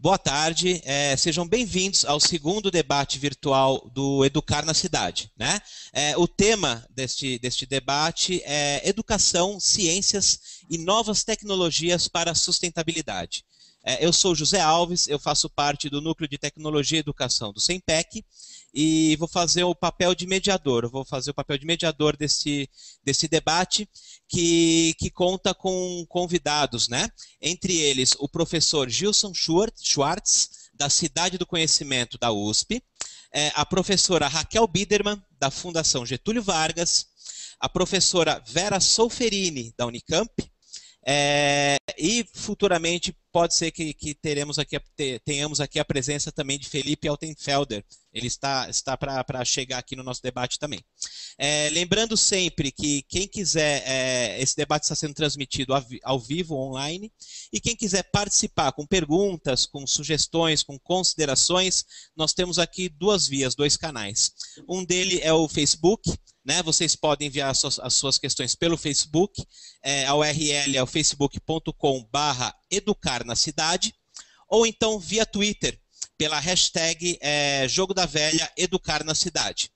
Boa tarde, sejam bem-vindos ao segundo debate virtual do Educar na Cidade, né? O tema deste debate é Educação, Ciências e Novas Tecnologias para a Sustentabilidade. Eu sou José Alves, eu faço parte do Núcleo de Tecnologia e Educação do SEMPEC e vou fazer o papel de mediador, desse debate que conta com convidados, né? Entre eles o professor Gilson Schwartz, da Cidade do Conhecimento da USP, a professora Raquel Biderman, da Fundação Getúlio Vargas, a professora Vera Solferini, da Unicamp, e futuramente pode ser que tenhamos aqui a presença também de Felipe Altenfelder. Ele está para chegar aqui no nosso debate também. Lembrando sempre que quem quiser, esse debate está sendo transmitido ao vivo, online, e quem quiser participar com perguntas, com sugestões, com considerações, nós temos aqui duas vias, dois canais. Um dele é o Facebook, né? Vocês podem enviar as suas questões pelo Facebook, a URL é o facebook.com/educarnacidade, ou então via Twitter, pela hashtag Jogo da Velha Educar na Cidade.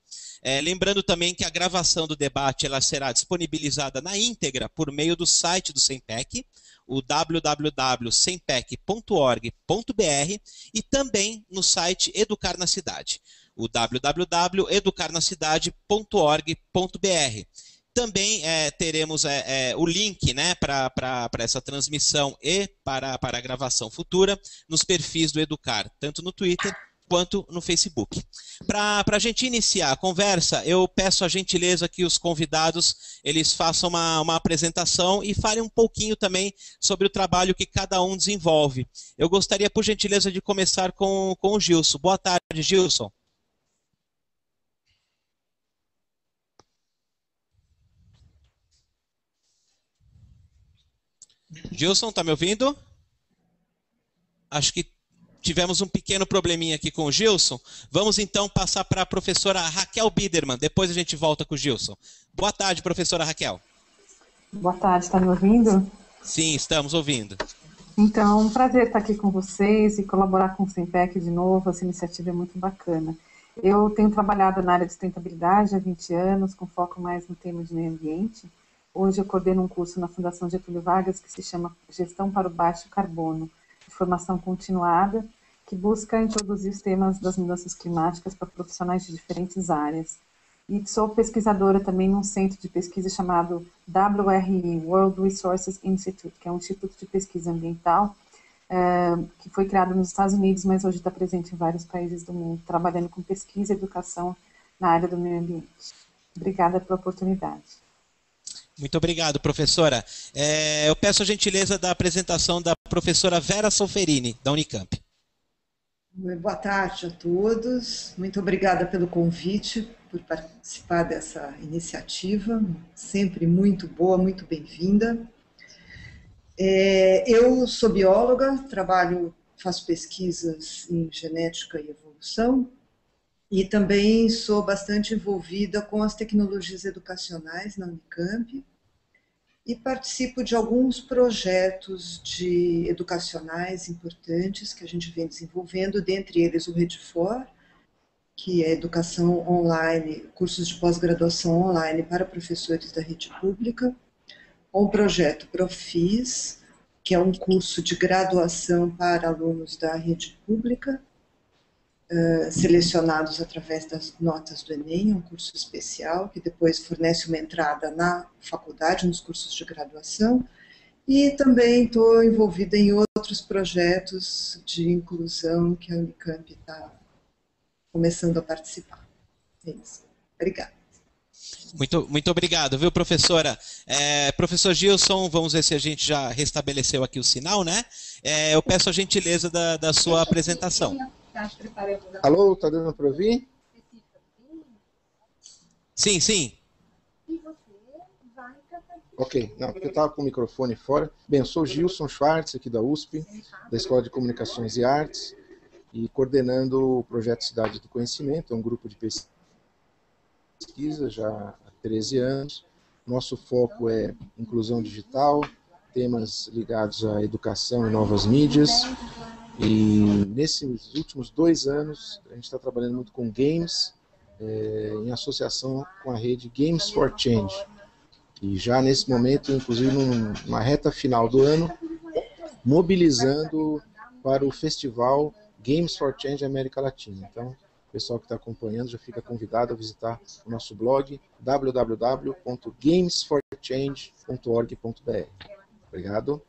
Lembrando também que a gravação do debate ela será disponibilizada na íntegra por meio do site do SEMPEC, o www.sempec.org.br, e também no site Educar na Cidade, o www.educarnacidade.org.br. Também teremos o link, né, para essa transmissão e para a gravação futura nos perfis do Educar, tanto no Twitter quanto no Facebook. Para a gente iniciar a conversa, eu peço a gentileza que os convidados eles façam uma apresentação e falem um pouquinho também sobre o trabalho que cada um desenvolve. Eu gostaria, por gentileza, de começar com o Gilson. Boa tarde, Gilson. Gilson, está me ouvindo? Acho que tivemos um pequeno probleminha aqui com o Gilson. Vamos então passar para a professora Raquel Biderman. Depois a gente volta com o Gilson. Boa tarde, professora Raquel. Boa tarde, está me ouvindo? Sim, estamos ouvindo. Então, um prazer estar aqui com vocês e colaborar com o SEMPEC de novo. Essa iniciativa é muito bacana. Eu tenho trabalhado na área de sustentabilidade há 20 anos, com foco mais no tema de meio ambiente. Hoje eu coordeno um curso na Fundação Getúlio Vargas que se chama Gestão para o Baixo Carbono, de formação continuada, que busca introduzir os temas das mudanças climáticas para profissionais de diferentes áreas. E sou pesquisadora também num centro de pesquisa chamado WRI, World Resources Institute, que é um instituto de pesquisa ambiental que foi criado nos Estados Unidos, mas hoje está presente em vários países do mundo, trabalhando com pesquisa e educação na área do meio ambiente. Obrigada pela oportunidade. Muito obrigado, professora. Eu peço a gentileza da apresentação da professora Vera Solferini, da Unicamp. Boa tarde a todos. Muito obrigada pelo convite, por participar dessa iniciativa, sempre muito boa, muito bem-vinda. Eu sou bióloga, faço pesquisas em genética e evolução, e também sou bastante envolvida com as tecnologias educacionais na Unicamp e participo de alguns projetos educacionais importantes que a gente vem desenvolvendo, dentre eles o REDFOR, que é educação online, cursos de pós-graduação online para professores da rede pública, um projeto Profis, que é um curso de graduação para alunos da rede pública, selecionados através das notas do Enem, um curso especial que depois fornece uma entrada na faculdade, nos cursos de graduação, e também estou envolvida em outros projetos de inclusão que a Unicamp está começando a participar. É isso. Obrigada. Muito obrigado, viu, professora? Professor Gilson, vamos ver se a gente já restabeleceu aqui o sinal, né? Eu peço a gentileza da sua apresentação. Alô, tá dando para ouvir? Sim, sim. Ok, não, porque eu estava com o microfone fora. Bem, eu sou Gilson Schwartz, aqui da USP, da Escola de Comunicações e Artes, e coordenando o projeto Cidade do Conhecimento, é um grupo de pesquisa já há 13 anos. Nosso foco é inclusão digital, temas ligados à educação e novas mídias, E nesses últimos 2 anos, a gente está trabalhando muito com games, em associação com a rede Games for Change. E já nesse momento, inclusive numa reta final do ano, mobilizando para o festival Games for Change América Latina. Então, o pessoal que está acompanhando já fica convidado a visitar o nosso blog www.gamesforchange.org.br. Obrigado.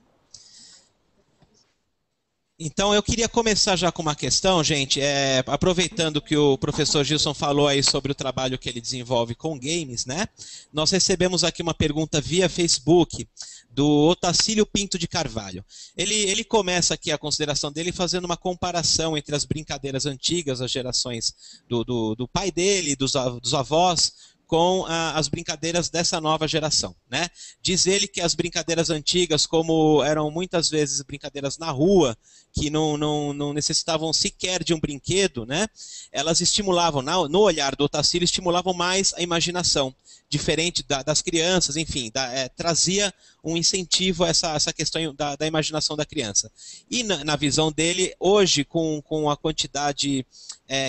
Então, eu queria começar já com uma questão, gente, aproveitando que o professor Gilson falou aí sobre o trabalho que ele desenvolve com games, né? Nós recebemos aqui uma pergunta via Facebook do Otacílio Pinto de Carvalho. Ele começa aqui a consideração dele fazendo uma comparação entre as brincadeiras antigas, as gerações do pai dele, dos avós, com as brincadeiras dessa nova geração, né? Diz ele que as brincadeiras antigas, como eram muitas vezes brincadeiras na rua, que não necessitavam sequer de um brinquedo, né? Elas estimulavam, no olhar do Otacílio, estimulavam mais a imaginação, diferente das crianças, enfim, trazia um incentivo a essa questão da imaginação da criança. E na visão dele, hoje, com a quantidade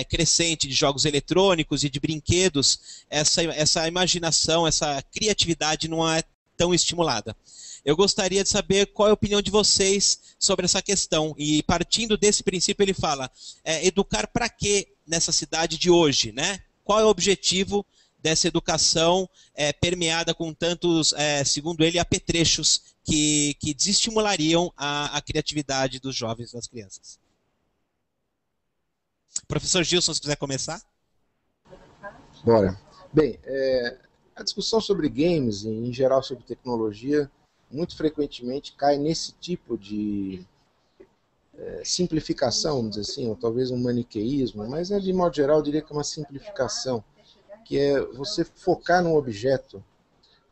crescente de jogos eletrônicos e de brinquedos, essa imaginação, essa criatividade não é tão estimulada. Eu gostaria de saber qual é a opinião de vocês sobre essa questão. E partindo desse princípio, ele fala, educar para quê nessa cidade de hoje, né? Qual é o objetivo dessa educação permeada com tantos, segundo ele, apetrechos que desestimulariam a criatividade dos jovens e das crianças? Professor Gilson, se quiser começar. Bora. Bem, a discussão sobre games, em geral sobre tecnologia, muito frequentemente cai nesse tipo de simplificação, vamos dizer assim, ou talvez um maniqueísmo, mas de modo geral eu diria que é uma simplificação, que é você focar num objeto,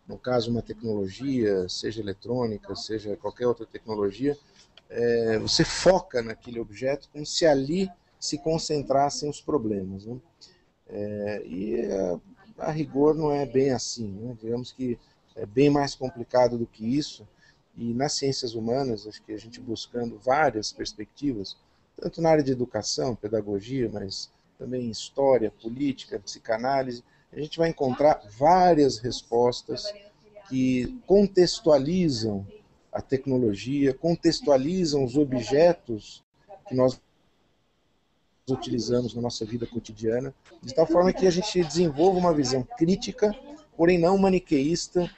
no caso uma tecnologia, seja eletrônica, seja qualquer outra tecnologia, você foca naquele objeto como se ali se concentrassem os problemas, né? A rigor não é bem assim, né? Digamos que é bem mais complicado do que isso, e nas ciências humanas, acho que a gente buscando várias perspectivas, tanto na área de educação, pedagogia, mas também história, política, psicanálise, a gente vai encontrar várias respostas que contextualizam a tecnologia, contextualizam os objetos que nós utilizamos na nossa vida cotidiana, de tal forma que a gente desenvolva uma visão crítica, porém não maniqueísta,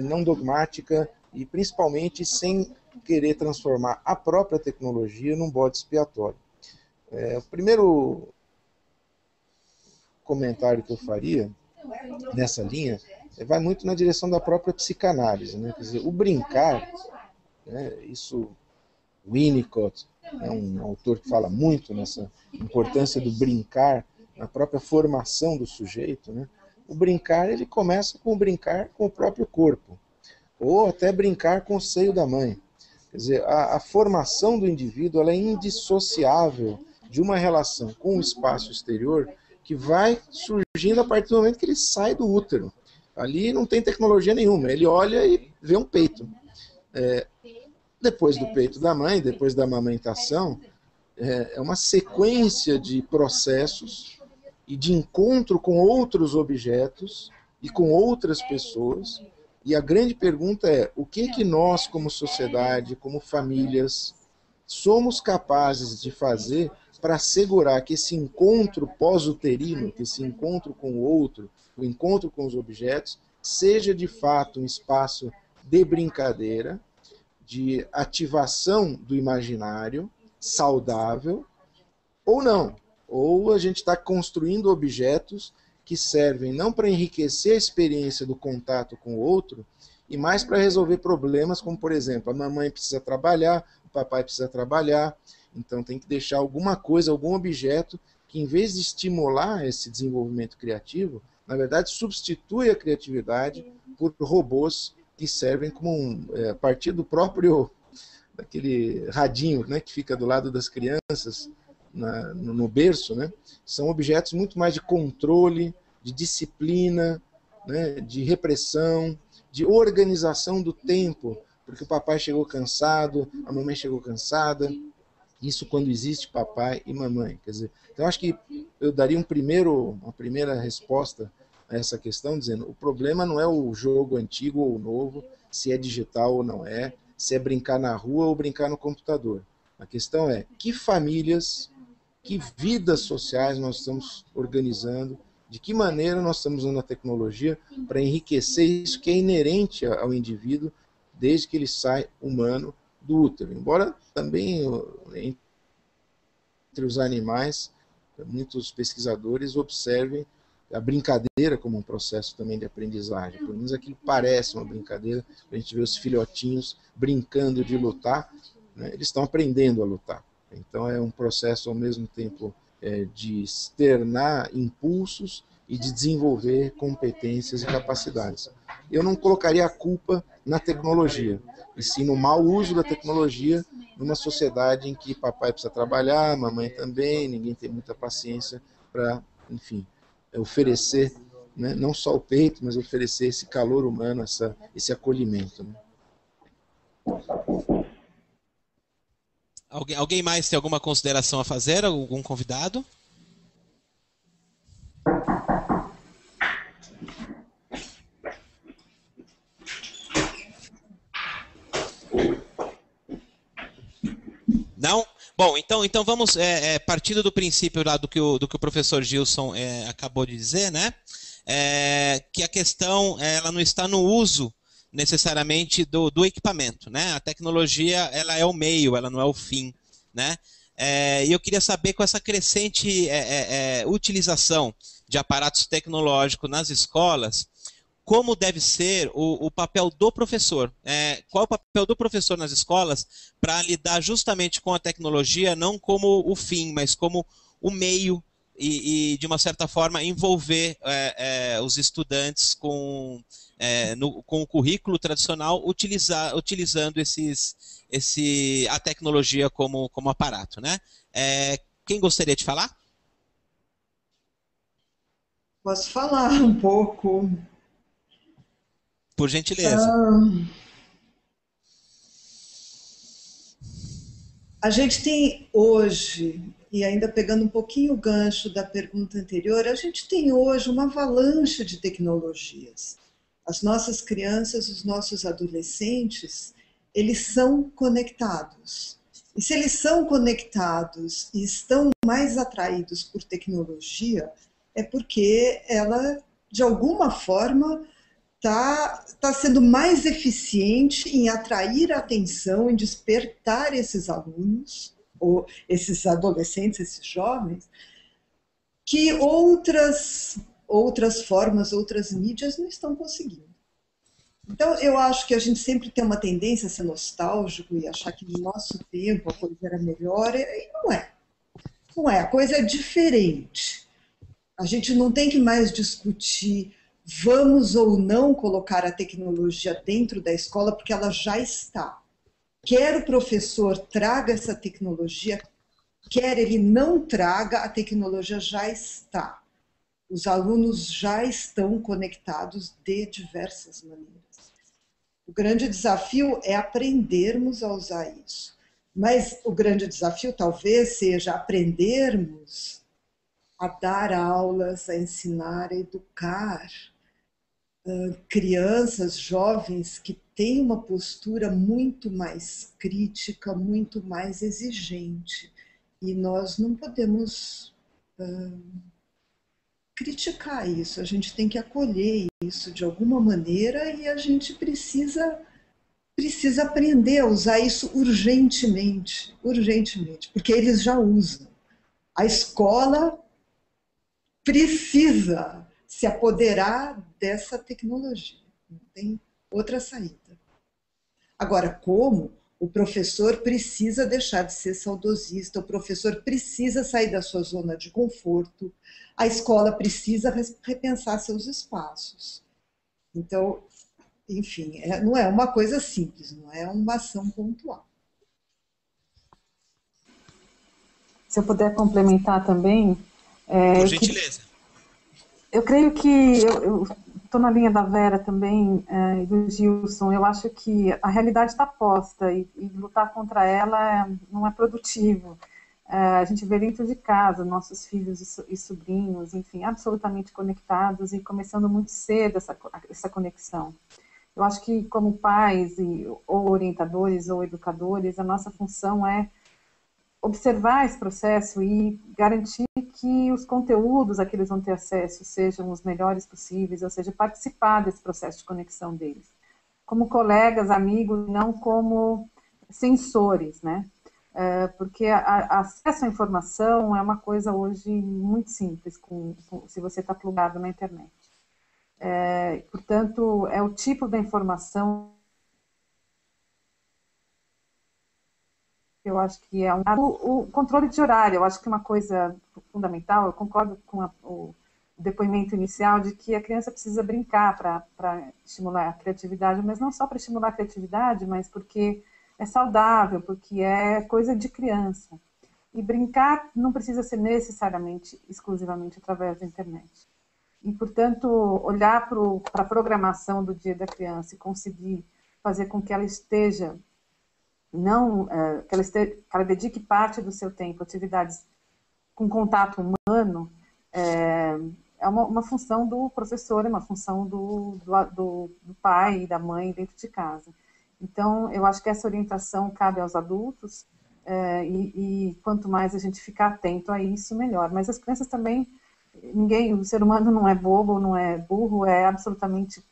não dogmática e principalmente sem querer transformar a própria tecnologia num bode expiatório. O primeiro comentário que eu faria nessa linha vai muito na direção da própria psicanálise, né? Quer dizer, o brincar, né, isso Winnicott é um autor que fala muito nessa importância do brincar na própria formação do sujeito, né? O brincar, ele começa com o brincar com o próprio corpo, ou até brincar com o seio da mãe. Quer dizer, a formação do indivíduo ela é indissociável de uma relação com o espaço exterior que vai surgindo a partir do momento que ele sai do útero. Ali não tem tecnologia nenhuma, ele olha e vê um peito. Depois do peito da mãe, depois da amamentação, é uma sequência de processos e de encontro com outros objetos e com outras pessoas. E a grande pergunta é, o que nós, como sociedade, como famílias, somos capazes de fazer para assegurar que esse encontro pós-uterino, que esse encontro com o outro, o encontro com os objetos, seja de fato um espaço de brincadeira, de ativação do imaginário, saudável, ou não. Ou a gente está construindo objetos que servem não para enriquecer a experiência do contato com o outro, e mais para resolver problemas como, por exemplo, a mamãe precisa trabalhar, o papai precisa trabalhar, então tem que deixar alguma coisa, algum objeto, que em vez de estimular esse desenvolvimento criativo, na verdade substitui a criatividade por robôs que servem como a partir do próprio, daquele radinho, né, que fica do lado das crianças, no berço, né, são objetos muito mais de controle, de disciplina, né, de repressão, de organização do tempo, porque o papai chegou cansado, a mamãe chegou cansada, Isso quando existe papai e mamãe. Quer dizer, então acho que eu daria uma primeira resposta a essa questão, dizendo, o problema não é o jogo antigo ou novo, se é digital ou não é, se é brincar na rua ou brincar no computador. A questão é que famílias, que vidas sociais nós estamos organizando, de que maneira nós estamos usando a tecnologia para enriquecer isso que é inerente ao indivíduo desde que ele sai humano do útero. Embora também entre os animais, muitos pesquisadores observem a brincadeira como um processo também de aprendizagem. Pelo menos aquilo parece uma brincadeira, a gente vê os filhotinhos brincando de lutar, né? Eles estão aprendendo a lutar. Então é um processo ao mesmo tempo de externar impulsos e de desenvolver competências e capacidades. Eu não colocaria a culpa na tecnologia, e sim no mau uso da tecnologia numa sociedade em que papai precisa trabalhar, mamãe também, ninguém tem muita paciência para, enfim, oferecer, né, não só o peito, mas oferecer esse calor humano, esse acolhimento. Né? Alguém mais tem alguma consideração a fazer? Algum convidado? Não? Bom, então vamos partindo do princípio lá do que o professor Gilson acabou de dizer, né? Que a questão ela não está no uso necessariamente do equipamento, né? A tecnologia ela é o meio, ela não é o fim, né? E eu queria saber, com essa crescente utilização de aparatos tecnológicos nas escolas, como deve ser o papel do professor. Qual é o papel do professor nas escolas para lidar justamente com a tecnologia, não como o fim, mas como o meio e de uma certa forma, envolver os estudantes com o currículo tradicional, utilizando a tecnologia como aparato, né? Quem gostaria de falar? Posso falar um pouco. Por gentileza. A gente tem hoje, e ainda pegando um pouquinho o gancho da pergunta anterior, a gente tem hoje uma avalanche de tecnologias. As nossas crianças, os nossos adolescentes, eles são conectados. E se eles são conectados e estão mais atraídos por tecnologia, é porque ela, de alguma forma, está sendo mais eficiente em atrair a atenção, em despertar esses alunos, ou esses adolescentes, esses jovens, que outras formas, outras mídias não estão conseguindo. Então, eu acho que a gente sempre tem uma tendência a ser nostálgico e achar que no nosso tempo a coisa era melhor, e não é. Não é, a coisa é diferente. A gente não tem que mais discutir vamos ou não colocar a tecnologia dentro da escola, porque ela já está. Quer o professor traga essa tecnologia, quer ele não traga, a tecnologia já está. Os alunos já estão conectados de diversas maneiras. O grande desafio é aprendermos a usar isso. Mas o grande desafio talvez seja aprendermos a dar aulas, a ensinar, a educar crianças, jovens que têm uma postura muito mais crítica, muito mais exigente. E nós não podemos criticar isso, a gente tem que acolher isso de alguma maneira e a gente precisa aprender a usar isso urgentemente, porque eles já usam. A escola precisa se apoderar dessa tecnologia. Não tem outra saída. Agora, como? O professor precisa deixar de ser saudosista, o professor precisa sair da sua zona de conforto, a escola precisa repensar seus espaços. Então, enfim, não é uma coisa simples, não é uma ação pontual. Se eu puder complementar também... Por gentileza. Eu creio que eu estou na linha da Vera também e do Gilson. Eu acho que a realidade está posta e lutar contra ela não é produtivo. A gente vê dentro de casa nossos filhos e sobrinhos, enfim, absolutamente conectados e começando muito cedo essa conexão. Eu acho que como pais ou orientadores ou educadores, a nossa função é observar esse processo e garantir que os conteúdos a que eles vão ter acesso sejam os melhores possíveis, ou seja, participar desse processo de conexão deles, como colegas, amigos, não como censores, né? Porque acesso à informação é uma coisa hoje muito simples, se você está plugado na internet. Portanto, é o tipo da informação que eu acho que é o controle de horário. Eu acho que uma coisa fundamental, eu concordo com o depoimento inicial de que a criança precisa brincar para estimular a criatividade, mas não só para estimular a criatividade, mas porque é saudável, porque é coisa de criança. E brincar não precisa ser necessariamente, exclusivamente através da internet. E, portanto, olhar para a programação do dia da criança e conseguir fazer com que ela esteja, que ela dedique parte do seu tempo a atividades com contato humano, é uma função do professor, é uma função do pai e da mãe dentro de casa. Então, eu acho que essa orientação cabe aos adultos, e quanto mais a gente ficar atento a isso, melhor. Mas as crianças também, o ser humano não é bobo, não é burro, é absolutamente,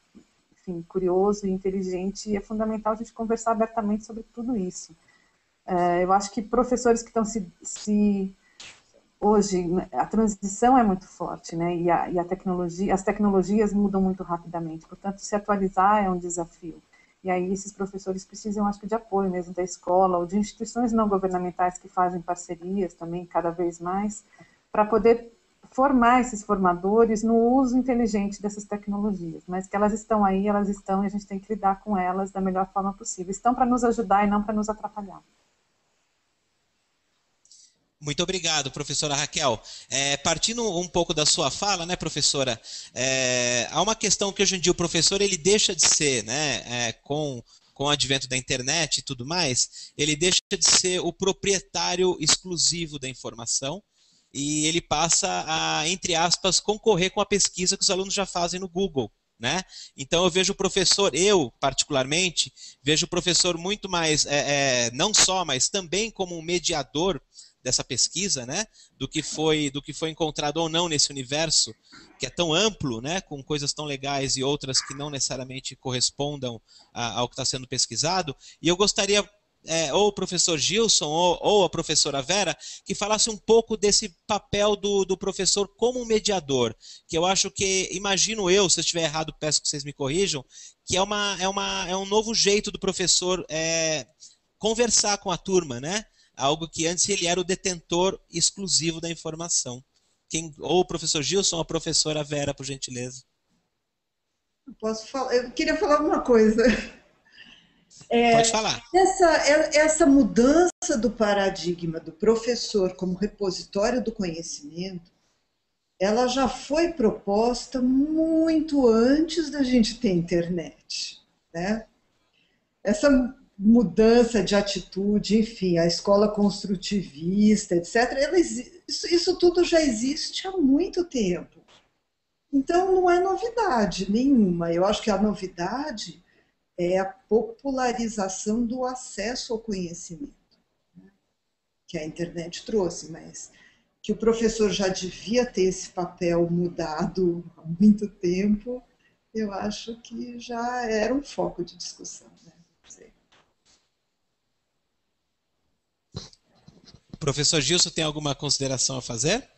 enfim, curioso e inteligente, e é fundamental a gente conversar abertamente sobre tudo isso. Eu acho que professores que estão hoje, a transição é muito forte, né? E as tecnologias mudam muito rapidamente, portanto, se atualizar é um desafio. E aí esses professores precisam, acho que, de apoio mesmo da escola ou de instituições não governamentais que fazem parcerias também, cada vez mais, para poder formar esses formadores no uso inteligente dessas tecnologias. Mas que elas estão aí, elas estão, e a gente tem que lidar com elas da melhor forma possível. Estão para nos ajudar e não para nos atrapalhar. Muito obrigado, professora Raquel. Partindo um pouco da sua fala, né, professora, há uma questão que hoje em dia o professor ele deixa de ser, né, com o advento da internet e tudo mais, ele deixa de ser o proprietário exclusivo da informação e ele passa a, entre aspas, concorrer com a pesquisa que os alunos já fazem no Google. Né? Então eu vejo o professor, eu particularmente, vejo o professor muito mais, não só, mas também como um mediador dessa pesquisa, né, do que foi encontrado ou não nesse universo, que é tão amplo, né, com coisas tão legais e outras que não necessariamente correspondam ao que está sendo pesquisado. E eu gostaria, ou o professor Gilson ou a professora Vera, que falasse um pouco desse papel do professor como mediador, que eu acho que, imagino eu, se eu estiver errado, peço que vocês me corrijam, que é um novo jeito do professor conversar com a turma, né? Algo que antes ele era o detentor exclusivo da informação. Ou o professor Gilson ou a professora Vera, por gentileza. Posso falar? Eu queria falar uma coisa. Pode falar. Essa mudança do paradigma do professor como repositório do conhecimento, ela já foi proposta muito antes da gente ter internet, né? Essa mudança de atitude, enfim, a escola construtivista, etc., isso tudo já existe há muito tempo. Então, não é novidade nenhuma. Eu acho que a novidade é a popularização do acesso ao conhecimento, né, que a internet trouxe, mas que o professor já devia ter esse papel mudado há muito tempo, eu acho que já era um foco de discussão, né? Professor Gilson, tem alguma consideração a fazer?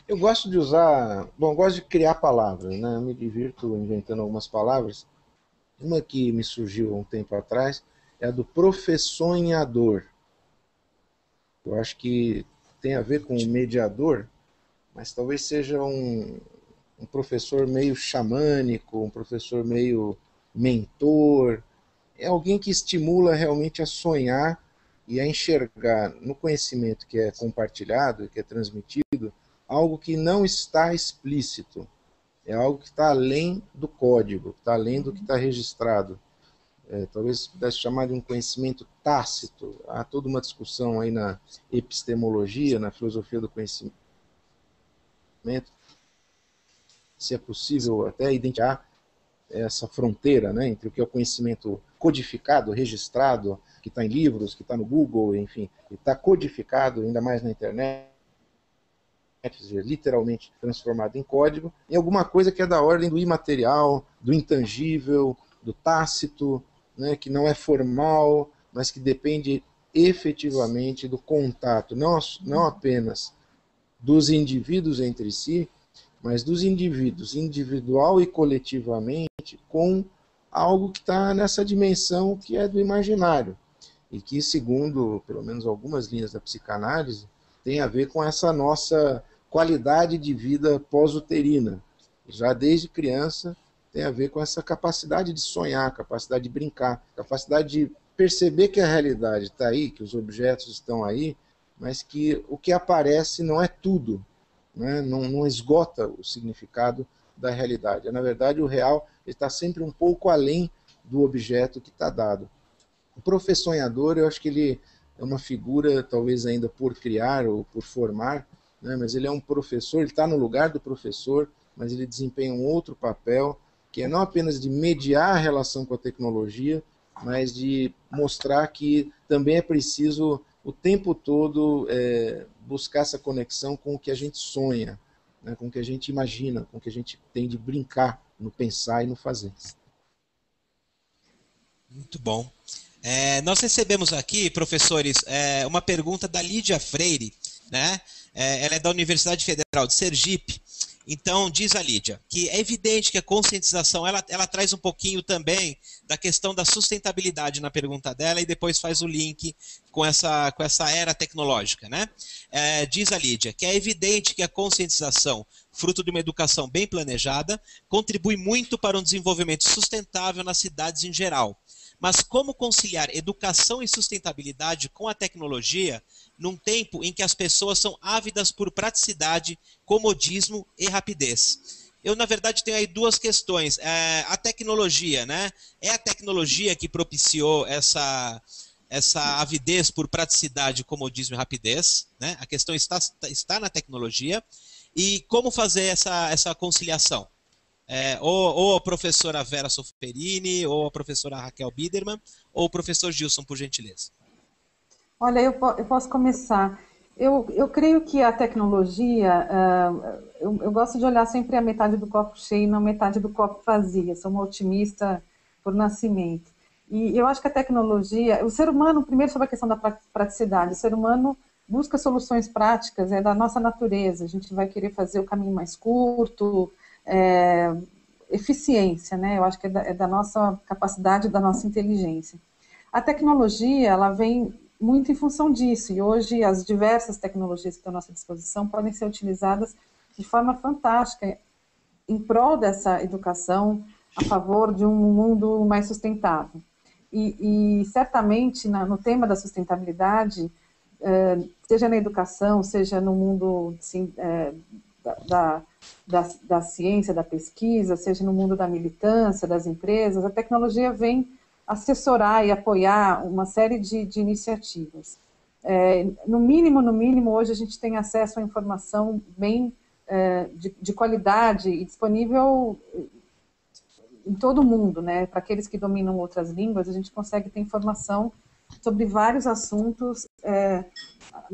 Eu gosto de usar, eu gosto de criar palavras, né? Eu me divirto inventando algumas palavras. Uma que me surgiu há um tempo atrás é a do professonhador. Eu acho que tem a ver com o mediador, mas talvez seja um professor meio xamânico, um professor meio mentor. É alguém que estimula realmente a sonhar e a enxergar no conhecimento que é compartilhado, que é transmitido, algo que não está explícito, é algo que está além do código, está além do que está registrado. Talvez pudesse chamar de um conhecimento tácito. Há toda uma discussão aí na epistemologia, na filosofia do conhecimento, se é possível até identificar essa fronteira, né, entre o que é o conhecimento codificado, registrado, que está em livros, que está no Google, enfim, que está codificado, ainda mais na internet, literalmente transformado em código, em alguma coisa que é da ordem do imaterial, do intangível, do tácito, né, que não é formal, mas que depende efetivamente do contato, não apenas dos indivíduos entre si, mas dos indivíduos, individual e coletivamente, com algo que está nessa dimensão que é do imaginário, e que, segundo, pelo menos algumas linhas da psicanálise, tem a ver com essa nossa qualidade de vida pós-uterina. Já desde criança tem a ver com essa capacidade de sonhar, capacidade de brincar, capacidade de perceber que a realidade está aí, que os objetos estão aí, mas que o que aparece não é tudo, né? Não esgota o significado da realidade. Na verdade, o real está sempre um pouco além do objeto que está dado. O professonhador, eu acho que ele é uma figura, talvez ainda por criar ou por formar, né? Mas ele é um professor, ele está no lugar do professor, mas ele desempenha um outro papel, que é não apenas de mediar a relação com a tecnologia, mas de mostrar que também é preciso o tempo todo buscar essa conexão com o que a gente sonha, né, com o que a gente imagina, com o que a gente tem de brincar no pensar e no fazer. Muito bom. Nós recebemos aqui, professores, uma pergunta da Lídia Freire, né? Ela é da Universidade Federal de Sergipe. Então, diz a Lídia, que é evidente que a conscientização, ela traz um pouquinho também da questão da sustentabilidade na pergunta dela e depois faz o link com essa era tecnológica, né? Diz a Lídia, que é evidente que a conscientização, fruto de uma educação bem planejada, contribui muito para um desenvolvimento sustentável nas cidades em geral. Mas como conciliar educação e sustentabilidade com a tecnologia num tempo em que as pessoas são ávidas por praticidade, comodismo e rapidez? Eu, na verdade, tenho aí duas questões. A tecnologia, né? É a tecnologia que propiciou essa avidez por praticidade, comodismo e rapidez, né? A questão está na tecnologia. E como fazer essa conciliação? Ou a professora Vera Soferini, ou a professora Raquel Biderman, ou o professor Gilson, por gentileza. Olha, eu posso começar. Eu creio que a tecnologia, eu gosto de olhar sempre a metade do copo cheio e não a metade do copo vazio. Sou uma otimista por nascimento. E eu acho que a tecnologia, o ser humano, primeiro sobre a questão da praticidade, o ser humano busca soluções práticas, é da nossa natureza. A gente vai querer fazer o caminho mais curto, eficiência, né? Eu acho que é da nossa capacidade, da nossa inteligência. A tecnologia, ela vem muito em função disso, e hoje as diversas tecnologias que estão à nossa disposição podem ser utilizadas de forma fantástica em prol dessa educação a favor de um mundo mais sustentável. E certamente, no tema da sustentabilidade, seja na educação, seja no mundo assim, da ciência, da pesquisa, seja no mundo da militância, das empresas, a tecnologia vem assessorar e apoiar uma série de iniciativas. No mínimo, hoje a gente tem acesso à informação bem de qualidade e disponível em todo o mundo, né? Para aqueles que dominam outras línguas, a gente consegue ter informação sobre vários assuntos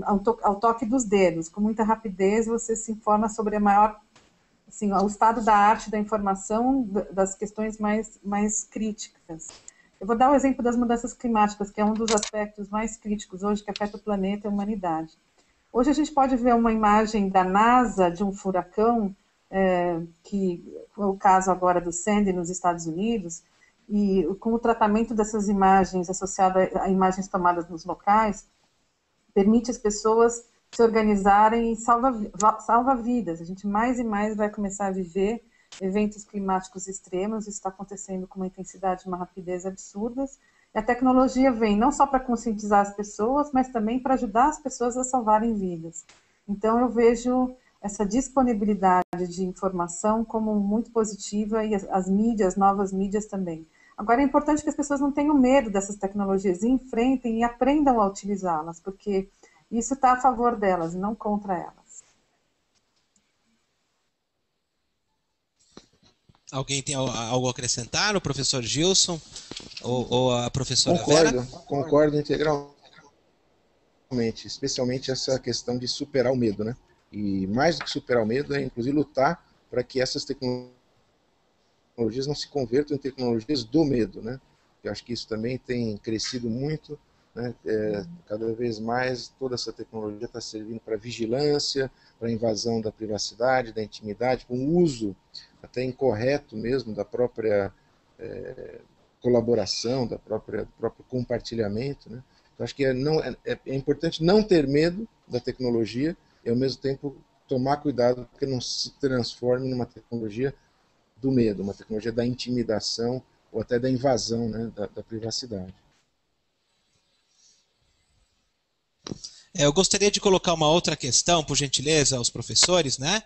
ao toque dos dedos. Com muita rapidez, você se informa sobre o estado da arte da informação, das questões mais críticas. Eu vou dar o exemplo das mudanças climáticas, que é um dos aspectos mais críticos hoje que afeta o planeta e a humanidade. Hoje a gente pode ver uma imagem da NASA de um furacão, que foi o caso agora do Sandy nos Estados Unidos, e com o tratamento dessas imagens associado a imagens tomadas nos locais, permite as pessoas se organizarem e salva vidas. A gente mais e mais vai começar a viver eventos climáticos extremos, isso está acontecendo com uma intensidade e uma rapidez absurdas, e a tecnologia vem não só para conscientizar as pessoas, mas também para ajudar as pessoas a salvarem vidas. Então eu vejo essa disponibilidade de informação como muito positiva e as mídias, novas mídias também. Agora, é importante que as pessoas não tenham medo dessas tecnologias, enfrentem e aprendam a utilizá-las, porque isso está a favor delas, não contra elas. Alguém tem algo a acrescentar? O professor Gilson ou a professora Vera? Concordo integralmente, especialmente essa questão de superar o medo, né? E mais do que superar o medo é, inclusive, lutar para que essas tecnologias não se convertam em tecnologias do medo, né? Eu acho que isso também tem crescido muito, né? Cada vez mais toda essa tecnologia está servindo para vigilância, para invasão da privacidade, da intimidade, com o uso até incorreto mesmo da própria colaboração, do próprio compartilhamento, né? Então, acho que é importante não ter medo da tecnologia e, ao mesmo tempo, tomar cuidado para que não se transforme numa tecnologia do medo, uma tecnologia da intimidação ou até da invasão, né, da privacidade. Eu gostaria de colocar uma outra questão, por gentileza, aos professores, né?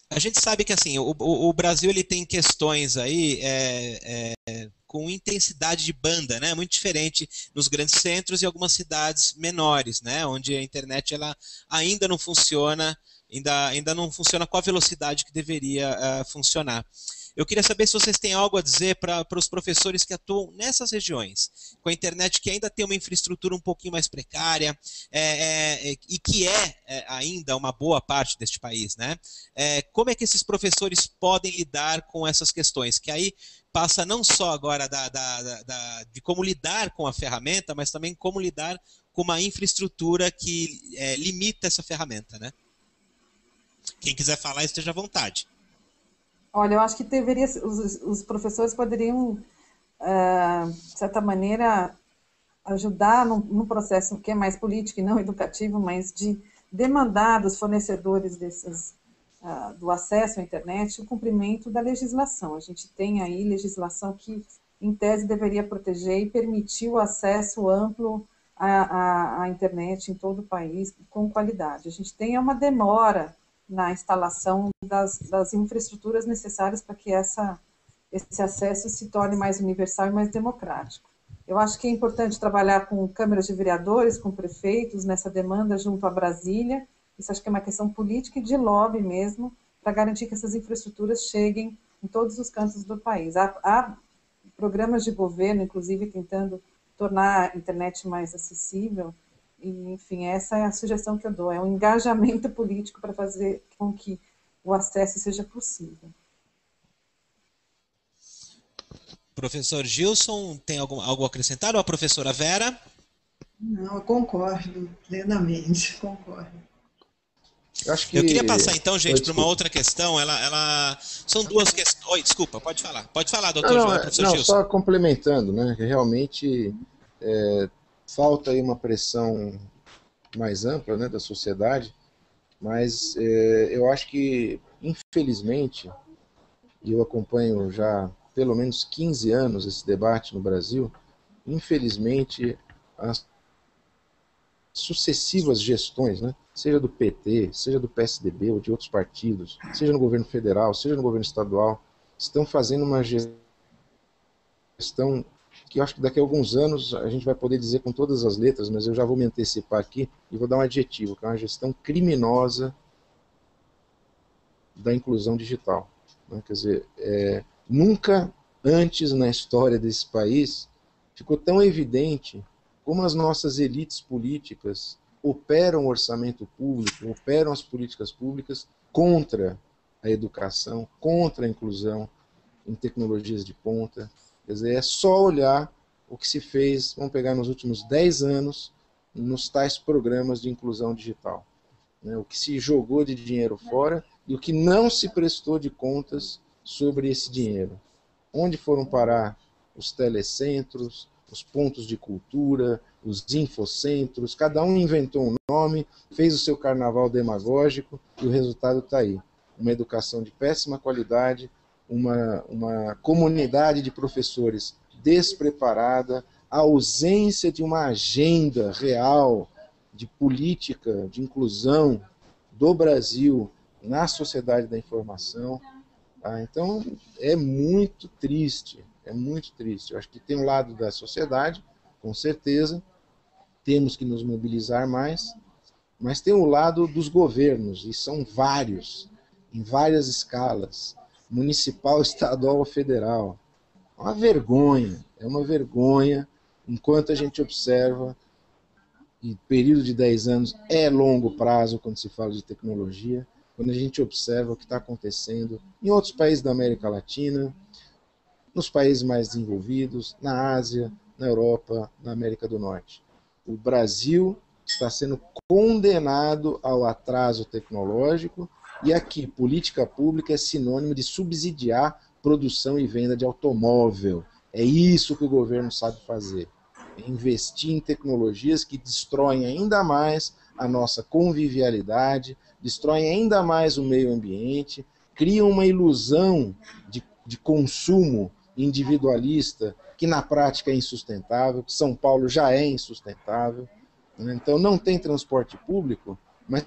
A gente sabe que assim, o Brasil ele tem questões aí com intensidade de banda, né? Muito diferente nos grandes centros e algumas cidades menores, né? Onde a internet ela ainda não funciona, ainda não funciona com a velocidade que deveria funcionar. Eu queria saber se vocês têm algo a dizer para os professores que atuam nessas regiões, com a internet que ainda tem uma infraestrutura um pouquinho mais precária, e que ainda uma boa parte deste país, né? Como é que esses professores podem lidar com essas questões? Que aí passa não só agora de como lidar com a ferramenta, mas também como lidar com uma infraestrutura que limita essa ferramenta, né? Quem quiser falar, esteja à vontade. Olha, eu acho que os professores poderiam, de certa maneira, ajudar num processo que é mais político e não educativo, mas de demandar dos fornecedores do acesso à internet o cumprimento da legislação. A gente tem aí legislação que, em tese, deveria proteger e permitir o acesso amplo à internet em todo o país com qualidade. A gente tem uma demora na instalação das infraestruturas necessárias para que esse acesso se torne mais universal e mais democrático. Eu acho que é importante trabalhar com câmaras de vereadores, com prefeitos, nessa demanda junto a Brasília. Isso acho que é uma questão política e de lobby mesmo, para garantir que essas infraestruturas cheguem em todos os cantos do país. Há programas de governo, inclusive, tentando tornar a internet mais acessível. E, enfim, essa é a sugestão que eu dou, é um engajamento político para fazer com que o acesso seja possível. Professor Gilson, tem algo a acrescentar? Ou a professora Vera? Não, eu concordo plenamente, concordo. Eu queria passar então, gente, para uma outra questão. São duas questões. Oi, desculpa, pode falar. Pode falar, professor Gilson. Só complementando, né? Realmente falta aí uma pressão mais ampla, né, da sociedade, mas eu acho que, infelizmente, e eu acompanho já pelo menos 15 anos esse debate no Brasil, infelizmente as sucessivas gestões, né, seja do PT, seja do PSDB ou de outros partidos, seja no governo federal, seja no governo estadual, estão fazendo uma gestão que eu acho que daqui a alguns anos a gente vai poder dizer com todas as letras, mas eu já vou me antecipar aqui e vou dar um adjetivo, que é uma gestão criminosa da inclusão digital. Né? Quer dizer, nunca antes na história desse país ficou tão evidente como as nossas elites políticas operam o orçamento público, operam as políticas públicas contra a educação, contra a inclusão em tecnologias de ponta. Quer dizer, é só olhar o que se fez, vamos pegar nos últimos 10 anos, nos tais programas de inclusão digital. Né? O que se jogou de dinheiro fora e o que não se prestou de contas sobre esse dinheiro. Onde foram parar os telecentros, os pontos de cultura, os infocentros, cada um inventou um nome, fez o seu carnaval demagógico e o resultado está aí. Uma educação de péssima qualidade, uma comunidade de professores despreparada, a ausência de uma agenda real de política, de inclusão do Brasil na sociedade da informação. Tá? Então, é muito triste, é muito triste. Eu acho que tem um lado da sociedade, com certeza, temos que nos mobilizar mais, mas tem o lado dos governos, e são vários, em várias escalas, municipal, estadual ou federal. É uma vergonha, enquanto a gente observa, e período de 10 anos é longo prazo quando se fala de tecnologia, quando a gente observa o que está acontecendo em outros países da América Latina, nos países mais desenvolvidos, na Ásia, na Europa, na América do Norte. O Brasil está sendo condenado ao atraso tecnológico, e aqui, política pública é sinônimo de subsidiar produção e venda de automóvel. É isso que o governo sabe fazer. É investir em tecnologias que destroem ainda mais a nossa convivialidade, destroem ainda mais o meio ambiente, criam uma ilusão de consumo individualista que na prática é insustentável, que São Paulo já é insustentável. Então não tem transporte público, mas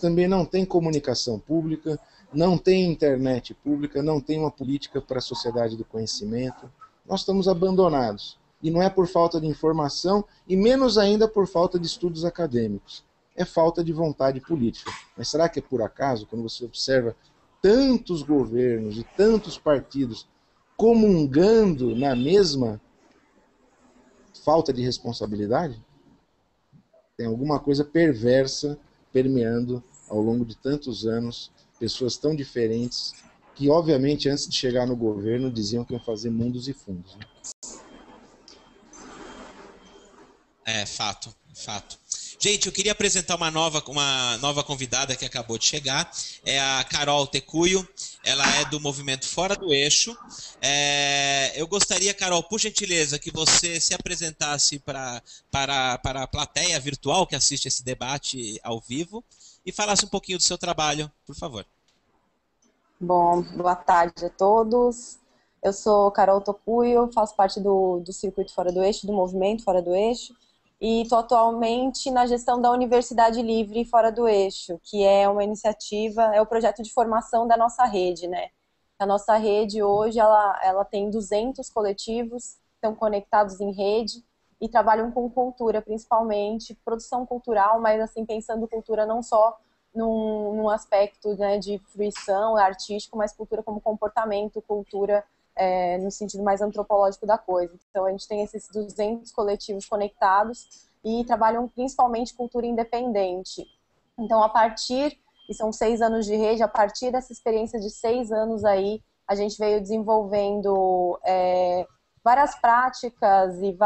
também não tem comunicação pública, não tem internet pública, não tem uma política para a sociedade do conhecimento. Nós estamos abandonados. E não é por falta de informação, e menos ainda por falta de estudos acadêmicos. É falta de vontade política. Mas será que é por acaso, quando você observa tantos governos e tantos partidos comungando na mesma falta de responsabilidade? Tem alguma coisa perversa permeando ao longo de tantos anos, pessoas tão diferentes, que obviamente antes de chegar no governo diziam que iam fazer mundos e fundos. Né? Fato. Gente, eu queria apresentar uma nova convidada que acabou de chegar. É a Carol Tecuyo. Ela é do movimento Fora do Eixo. Eu gostaria, Carol, por gentileza, que você se apresentasse para a plateia virtual que assiste esse debate ao vivo e falasse um pouquinho do seu trabalho, por favor. Bom, boa tarde a todos. Eu sou Carol Tecuyo, faço parte do Circuito Fora do Eixo, do movimento Fora do Eixo. E estou atualmente na gestão da Universidade Livre Fora do Eixo, que é uma iniciativa, é o projeto de formação da nossa rede, né? A nossa rede hoje, ela tem 200 coletivos, estão conectados em rede e trabalham com cultura, principalmente, produção cultural, mas assim, pensando cultura não só num aspecto, né, de fruição artístico, mas cultura como comportamento, cultura no sentido mais antropológico da coisa. Então, a gente tem esses 200 coletivos conectados e trabalham principalmente cultura independente. Então, e são 6 anos de rede, a partir dessa experiência de 6 anos aí, a gente veio desenvolvendo várias práticas e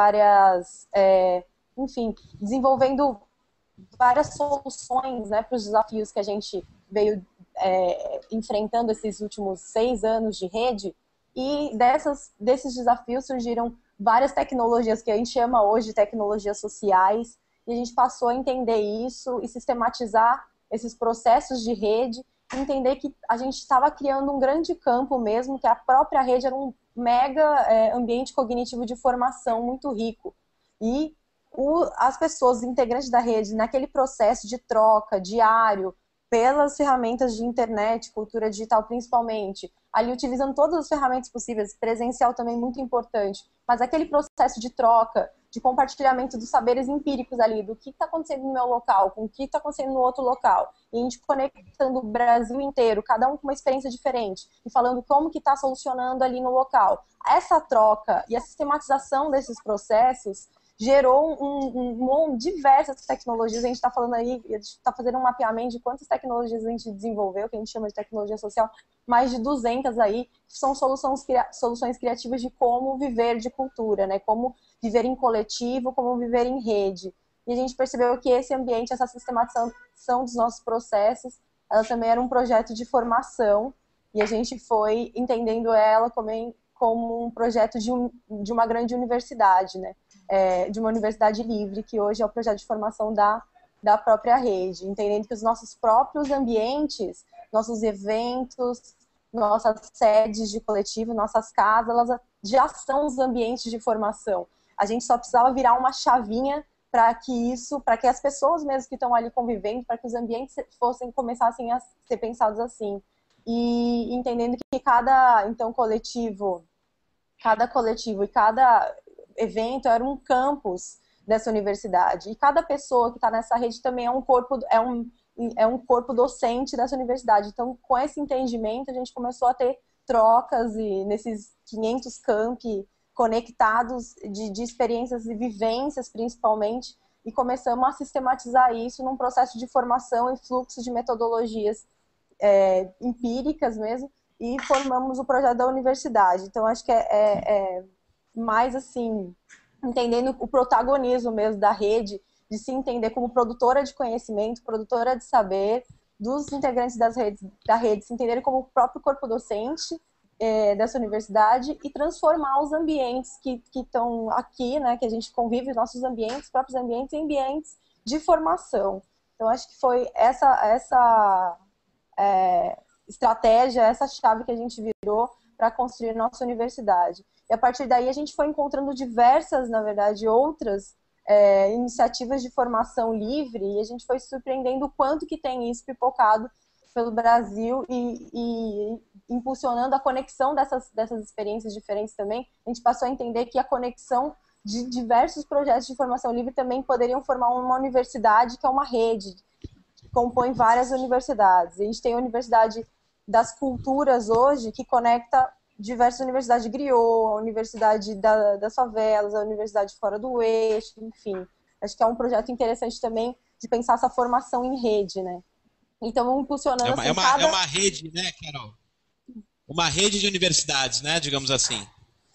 desenvolvendo várias soluções, né, para os desafios que a gente veio enfrentando esses últimos 6 anos de rede. E desses desafios surgiram várias tecnologias que a gente chama hoje de tecnologias sociais, e a gente passou a entender isso e sistematizar esses processos de rede, e entender que a gente estava criando um grande campo mesmo, que a própria rede era um mega ambiente cognitivo de formação muito rico. E as pessoas integrantes da rede, naquele processo de troca diário, pelas ferramentas de internet, cultura digital principalmente, ali utilizando todas as ferramentas possíveis, presencial também muito importante, mas aquele processo de troca, de compartilhamento dos saberes empíricos ali, do que está acontecendo no meu local, com o que está acontecendo no outro local, e a gente conectando o Brasil inteiro, cada um com uma experiência diferente, e falando como que está solucionando ali no local. Essa troca e a sistematização desses processos gerou diversas tecnologias. A gente está falando aí, a gente está fazendo um mapeamento de quantas tecnologias a gente desenvolveu, que a gente chama de tecnologia social, mais de 200 aí, que são soluções criativas de como viver de cultura, né? Como viver em coletivo, como viver em rede. E a gente percebeu que esse ambiente, essa sistematização dos nossos processos, ela também era um projeto de formação, e a gente foi entendendo ela como um projeto de uma grande universidade, né? De uma universidade livre, que hoje é o projeto de formação da própria rede, entendendo que os nossos próprios ambientes, nossos eventos, nossas sedes de coletivo, nossas casas, elas já são os ambientes de formação. A gente só precisava virar uma chavinha para que as pessoas mesmo que estão ali convivendo, para que os ambientes começassem a ser pensados assim. E entendendo que cada coletivo e cada evento era um campus dessa universidade. E cada pessoa que está nessa rede também é um corpo docente dessa universidade. Então, com esse entendimento, a gente começou a ter trocas e nesses 500 campi conectados de experiências e vivências, principalmente, e começamos a sistematizar isso num processo de formação e fluxo de metodologias empíricas mesmo, e formamos o projeto da universidade. Então, acho que é mais assim, entendendo o protagonismo mesmo da rede, de se entender como produtora de conhecimento, produtora de saber, dos integrantes da rede se entenderem como o próprio corpo docente dessa universidade e transformar os ambientes que estão aqui, né, que a gente convive, nossos ambientes, próprios ambientes, em ambientes de formação. Então, acho que foi essa estratégia, essa chave que a gente virou para construir nossa universidade. E a partir daí a gente foi encontrando diversas, na verdade, outras iniciativas de formação livre, e a gente foi surpreendendo o quanto que tem isso pipocado pelo Brasil e impulsionando a conexão dessas experiências diferentes também. A gente passou a entender que a conexão de diversos projetos de formação livre também poderiam formar uma universidade que é uma rede, que compõe várias universidades. A gente tem a Universidade das Culturas hoje, que conecta diversas universidades de Griot, a Universidade das Favelas, a Universidade Fora do Eixo, enfim. Acho que é um projeto interessante também de pensar essa formação em rede, né? Então, impulsionando assim, é uma rede, né, Carol? Uma rede de universidades, né, digamos assim.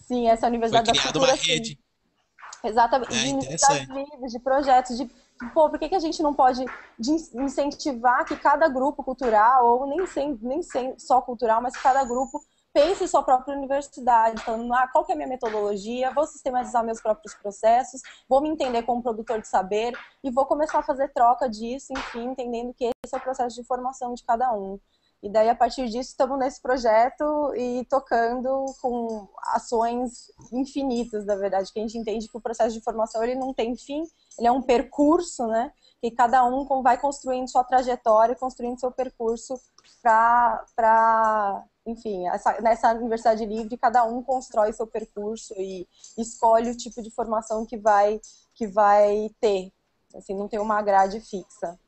Sim, essa Universidade das Culturas. Foi criada uma rede. Exatamente, de universidades livres, de projetos, por que a gente não pode incentivar que cada grupo cultural, ou nem só cultural, mas que cada grupo pense em sua própria universidade, falando, qual que é a minha metodologia, vou sistematizar meus próprios processos, vou me entender como produtor de saber e vou começar a fazer troca disso, enfim, entendendo que esse é o processo de formação de cada um. E daí, a partir disso, estamos nesse projeto e tocando com ações infinitas, na verdade, que a gente entende que o processo de formação ele não tem fim, ele é um percurso, né? Que cada um vai construindo sua trajetória, construindo seu percurso para enfim, nessa universidade livre, cada um constrói seu percurso e escolhe o tipo de formação que vai ter. Assim, não tem uma grade fixa.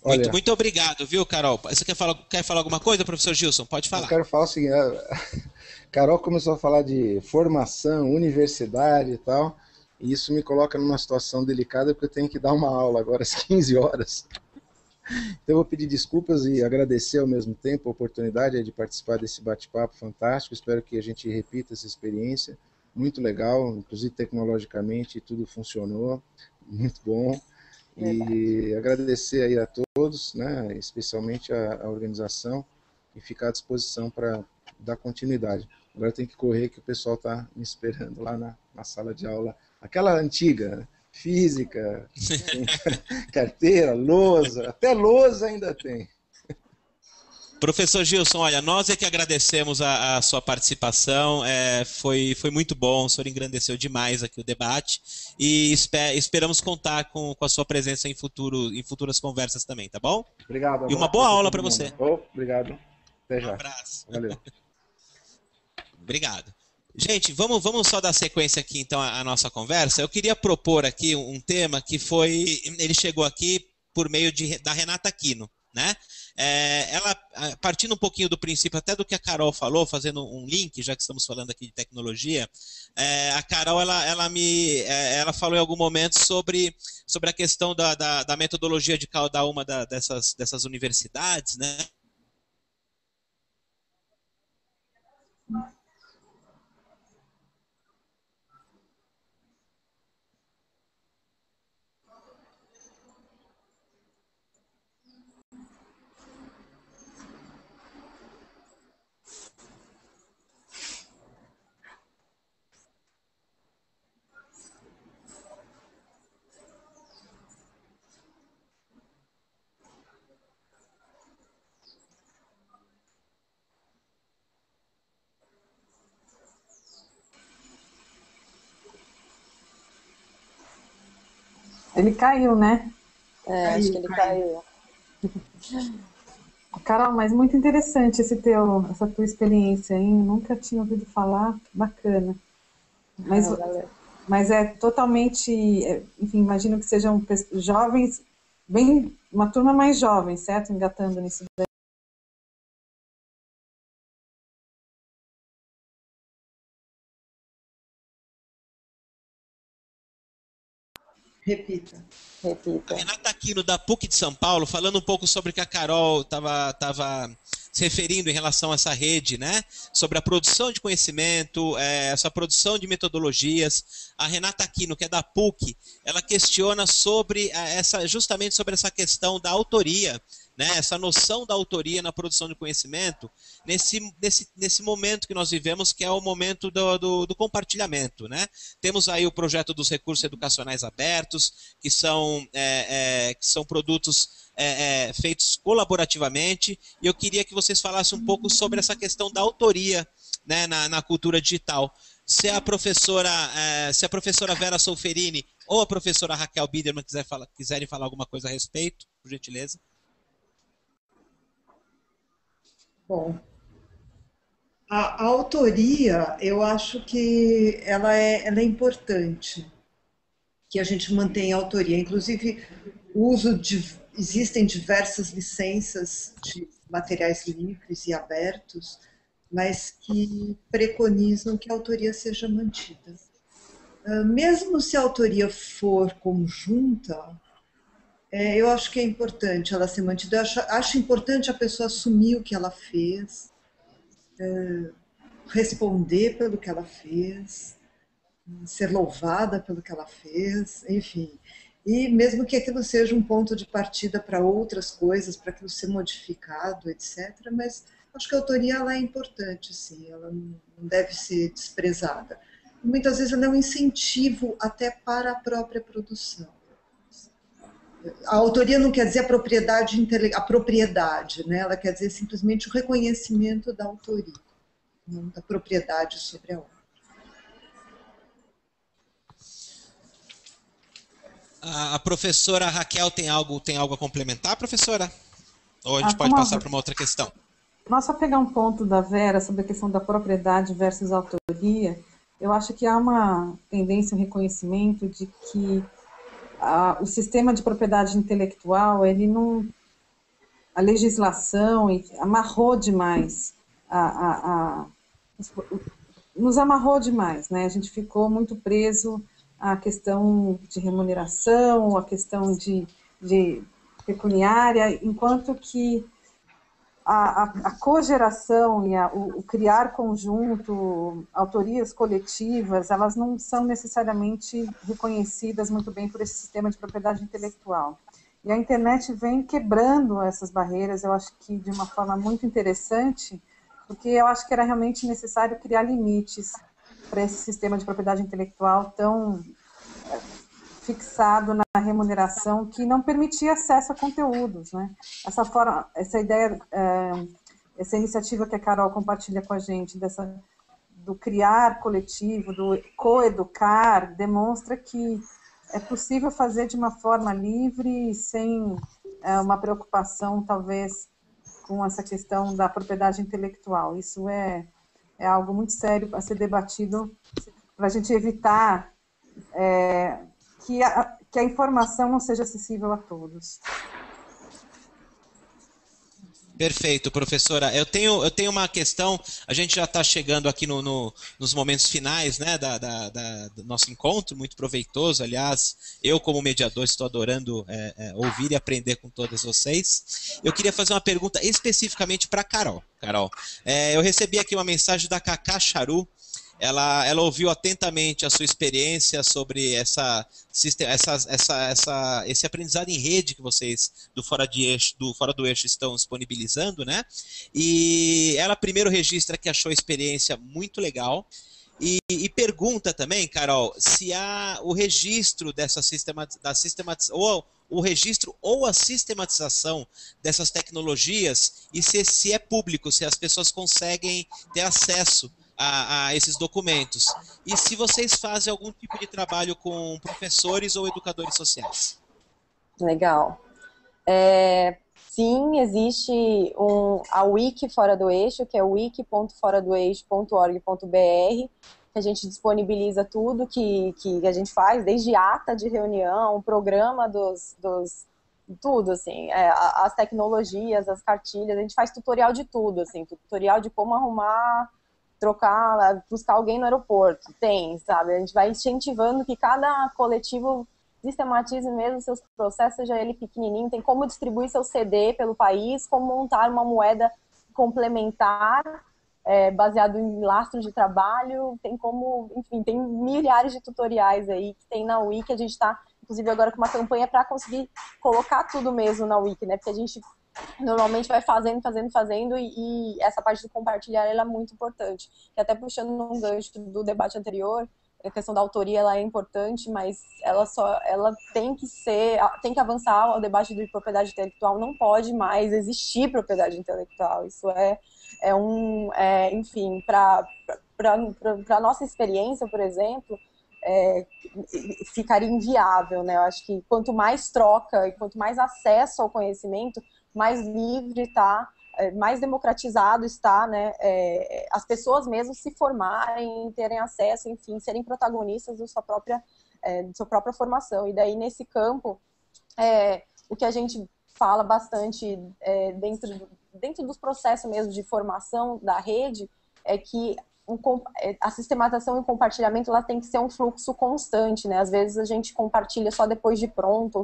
Olha, muito obrigado, viu, Carol? Você quer falar alguma coisa, professor Gilson? Pode falar. Eu quero falar o seguinte, a Carol começou a falar de formação, universidade e tal, e isso me coloca numa situação delicada, porque eu tenho que dar uma aula agora às 15 horas. Então eu vou pedir desculpas e agradecer ao mesmo tempo a oportunidade de participar desse bate-papo fantástico. Espero que a gente repita essa experiência, muito legal, inclusive tecnologicamente tudo funcionou, muito bom. E agradecer aí a todos, né, especialmente a organização, e ficar à disposição para dar continuidade. Agora tem que correr que o pessoal está me esperando lá na sala de aula, aquela antiga, né? Física, carteira, lousa, até lousa ainda tem. Professor Gilson, olha, nós é que agradecemos a sua participação, foi muito bom, o senhor engrandeceu demais aqui o debate e esperamos contar com a sua presença em futuras conversas também, tá bom? Obrigado. E uma boa aula para você. Obrigado. Até já. Um abraço. Valeu. Obrigado. Gente, vamos só dar sequência aqui então à nossa conversa. Eu queria propor aqui um tema que ele chegou aqui por meio da Renata Aquino, né? Ela, partindo um pouquinho do princípio até do que a Carol falou, fazendo um link, já que estamos falando aqui de tecnologia, a Carol ela falou em algum momento sobre a questão da metodologia de cada uma dessas universidades, né? Ele caiu, né? Acho que ele caiu. Carol, mas muito interessante essa tua experiência, hein? Nunca tinha ouvido falar, bacana. Mas é totalmente, enfim, imagino que sejam jovens, uma turma mais jovem, certo? Engatando nisso daí. Repita. A Renata Aquino, da PUC de São Paulo, falando um pouco sobre o que a Carol estava se referindo em relação a essa rede, né? Sobre a produção de conhecimento, essa produção de metodologias. A Renata Aquino, que é da PUC, ela questiona justamente sobre essa questão da autoria, né? Essa noção da autoria na produção de conhecimento, nesse momento que nós vivemos, que é o momento do compartilhamento, né? Temos aí o projeto dos recursos educacionais abertos, que são produtos feitos colaborativamente, e eu queria que vocês falassem um pouco sobre essa questão da autoria, né, na cultura digital. Se a professora Vera Solferini ou a professora Raquel Biderman quiserem falar alguma coisa a respeito, por gentileza. Bom, a autoria, eu acho que ela é importante, que a gente mantenha a autoria. Inclusive, existem diversas licenças de materiais livres e abertos, mas que preconizam que a autoria seja mantida. Mesmo se a autoria for conjunta, eu acho que é importante ela ser mantida. Eu acho importante a pessoa assumir o que ela fez, responder pelo que ela fez, ser louvada pelo que ela fez, enfim. E mesmo que aquilo seja um ponto de partida para outras coisas, para aquilo ser modificado, etc. Mas acho que a autoria ela é importante, sim, ela não deve ser desprezada. Muitas vezes ela é um incentivo até para a própria produção. A autoria não quer dizer a propriedade, né? Ela quer dizer simplesmente o reconhecimento da autoria, não da propriedade sobre a obra. A professora Raquel tem algo a complementar, professora? Ou a gente pode passar para uma outra questão? Só pegar um ponto da Vera sobre a questão da propriedade versus autoria. Eu acho que há uma tendência, um reconhecimento de que o sistema de propriedade intelectual, a legislação amarrou demais, nos amarrou demais, né? A gente ficou muito preso à questão de remuneração, à questão de pecuniária, enquanto que a cogeração e o criar conjunto, autorias coletivas, elas não são necessariamente reconhecidas muito bem por esse sistema de propriedade intelectual. E a internet vem quebrando essas barreiras, eu acho que de uma forma muito interessante, porque eu acho que era realmente necessário criar limites para esse sistema de propriedade intelectual tão fixado na remuneração, que não permitia acesso a conteúdos, né? Essa ideia, essa iniciativa que a Carol compartilha com a gente, do criar coletivo, do coeducar, demonstra que é possível fazer de uma forma livre, sem uma preocupação, talvez, com essa questão da propriedade intelectual. Isso é algo muito sério a ser debatido para a gente evitar que a informação não seja acessível a todos. Perfeito, professora. Eu tenho uma questão, a gente já está chegando aqui nos momentos finais, né, do nosso encontro, muito proveitoso, aliás, eu como mediador estou adorando ouvir e aprender com todas vocês. Eu queria fazer uma pergunta especificamente para a Carol. Carol, eu recebi aqui uma mensagem da Cacá Charu. Ela ouviu atentamente a sua experiência sobre esse aprendizado em rede que vocês do Fora do Eixo estão disponibilizando, né? E ela primeiro registra que achou a experiência muito legal e pergunta também, Carol, se há o registro o registro ou a sistematização dessas tecnologias e se é público, se as pessoas conseguem ter acesso a esses documentos. E se vocês fazem algum tipo de trabalho com professores ou educadores sociais. Legal. Sim, existe a Wiki Fora do Eixo, que é wiki.foradoeixo.org.br, que a gente disponibiliza tudo que a gente faz, desde ata de reunião, programa tudo, assim, as tecnologias, as cartilhas, a gente faz tutorial de tudo, assim, tutorial de como arrumar, trocar, buscar alguém no aeroporto, sabe? A gente vai incentivando que cada coletivo sistematize mesmo seus processos, seja ele pequenininho, tem como distribuir seu CD pelo país, como montar uma moeda complementar, baseado em lastros de trabalho, tem como, enfim, tem milhares de tutoriais aí que tem na Wiki, a gente está, inclusive, agora com uma campanha para conseguir colocar tudo mesmo na Wiki, né, porque a gente normalmente vai fazendo, e essa parte do compartilhar, ela é muito importante, e até puxando um gancho do debate anterior, a questão da autoria, ela é importante, mas ela tem que avançar. O debate de propriedade intelectual não pode mais existir propriedade intelectual. Isso enfim, para a nossa experiência, por exemplo, ficaria inviável, né? Eu acho que quanto mais troca e quanto mais acesso ao conhecimento, mais livre está, mais democratizado está, né, as pessoas mesmo se formarem, terem acesso, enfim, serem protagonistas da sua própria formação. E daí, nesse campo, o que a gente fala bastante dentro dos processos mesmo de formação da rede é que a sistematização e o compartilhamento, ela tem que ser um fluxo constante, né? Às vezes a gente compartilha só depois de pronto,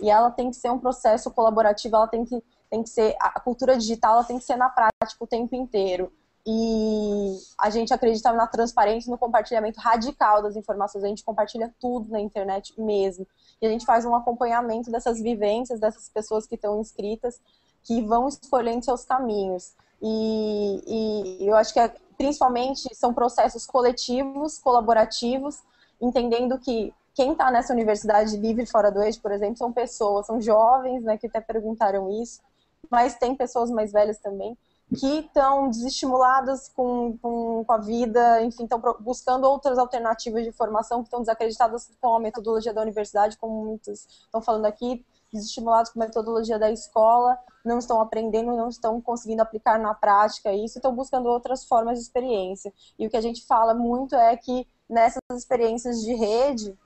e ela tem que ser um processo colaborativo, ela tem que ser, a cultura digital, ela tem que ser na prática o tempo inteiro. E a gente acredita na transparência e no compartilhamento radical das informações, a gente compartilha tudo na internet mesmo. E a gente faz um acompanhamento dessas vivências, dessas pessoas que estão inscritas, que vão escolhendo seus caminhos. E eu acho que principalmente são processos coletivos, colaborativos, entendendo que quem está nessa universidade livre fora do eixo, por exemplo, são pessoas, são jovens, né, que até perguntaram isso, mas tem pessoas mais velhas também, que estão desestimuladas com a vida, enfim, estão buscando outras alternativas de formação, que estão desacreditadas com a metodologia da universidade, como muitos estão falando aqui, desestimulados com a metodologia da escola, não estão aprendendo, não estão conseguindo aplicar na prática isso, estão buscando outras formas de experiência. E o que a gente fala muito é que nessas experiências de rede,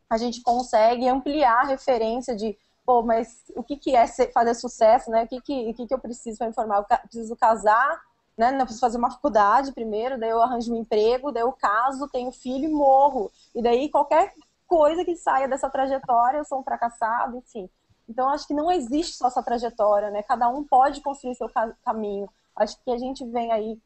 a gente consegue ampliar a referência de, mas o que é fazer sucesso, né? O que eu preciso para me formar? Eu preciso casar, né? Eu preciso fazer uma faculdade primeiro, daí eu arranjo um emprego, daí eu caso, tenho filho e morro. E daí qualquer coisa que saia dessa trajetória, eu sou um fracassado, enfim. Então, acho que não existe só essa trajetória, né? Cada um pode construir seu caminho. Acho que a gente vem aí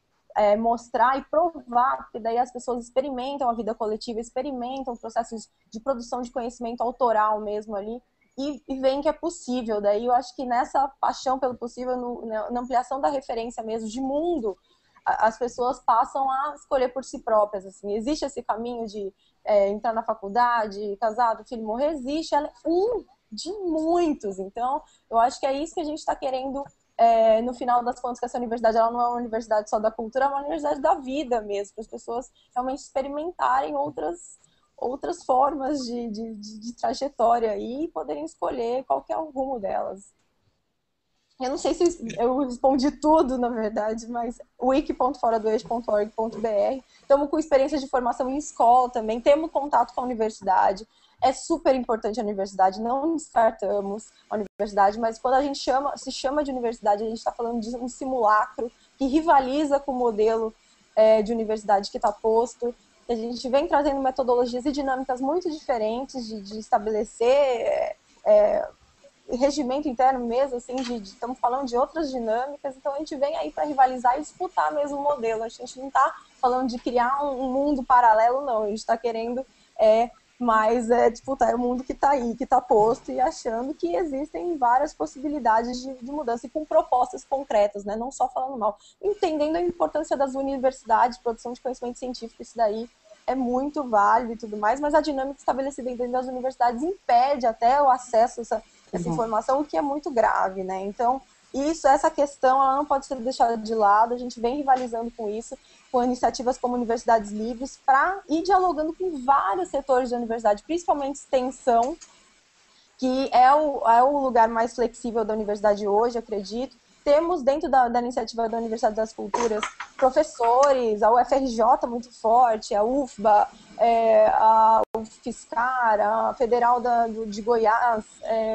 mostrar e provar, porque daí as pessoas experimentam a vida coletiva, experimentam processos de produção de conhecimento autoral mesmo ali, e veem que é possível. Daí eu acho que nessa paixão pelo possível, na ampliação da referência mesmo de mundo, as pessoas passam a escolher por si próprias. Assim. Existe esse caminho de entrar na faculdade, casado, filho, morrer? Existe, ela é um de muitos. Então, eu acho que é isso que a gente está querendo, no final das contas, que essa universidade, ela não é uma universidade só da cultura, é uma universidade da vida mesmo, para as pessoas realmente experimentarem outras formas de trajetória e poderem escolher qual que é o rumo delas. Eu não sei se eu respondi tudo, na verdade, mas wiki.foradoeixo.org.br. Estamos com experiência de formação em escola também, temos contato com a universidade. É super importante a universidade, não descartamos a universidade, mas quando a gente se chama de universidade, a gente está falando de um simulacro que rivaliza com o modelo de universidade que está posto. A gente vem trazendo metodologias e dinâmicas muito diferentes de estabelecer regimento interno mesmo, assim, estamos falando de outras dinâmicas, então a gente vem aí para rivalizar e disputar mesmo o modelo. A gente não está falando de criar um mundo paralelo, não. A gente está querendo disputar o mundo que está aí, que está posto, e achando que existem várias possibilidades de mudança e com propostas concretas, né? Não só falando mal. Entendendo a importância das universidades, produção de conhecimento científico, isso daí é muito válido e tudo mais, mas a dinâmica estabelecida dentro das universidades impede até o acesso a essa informação, o que é muito grave, né? Então, essa questão ela não pode ser deixada de lado, a gente vem rivalizando com isso, com iniciativas como Universidades Livres, para ir dialogando com vários setores da universidade, principalmente extensão, que é o lugar mais flexível da universidade hoje, acredito. Temos dentro da iniciativa da Universidade das Culturas professores, a UFRJ muito forte, a UFBA, a UFSCar, a Federal de Goiás,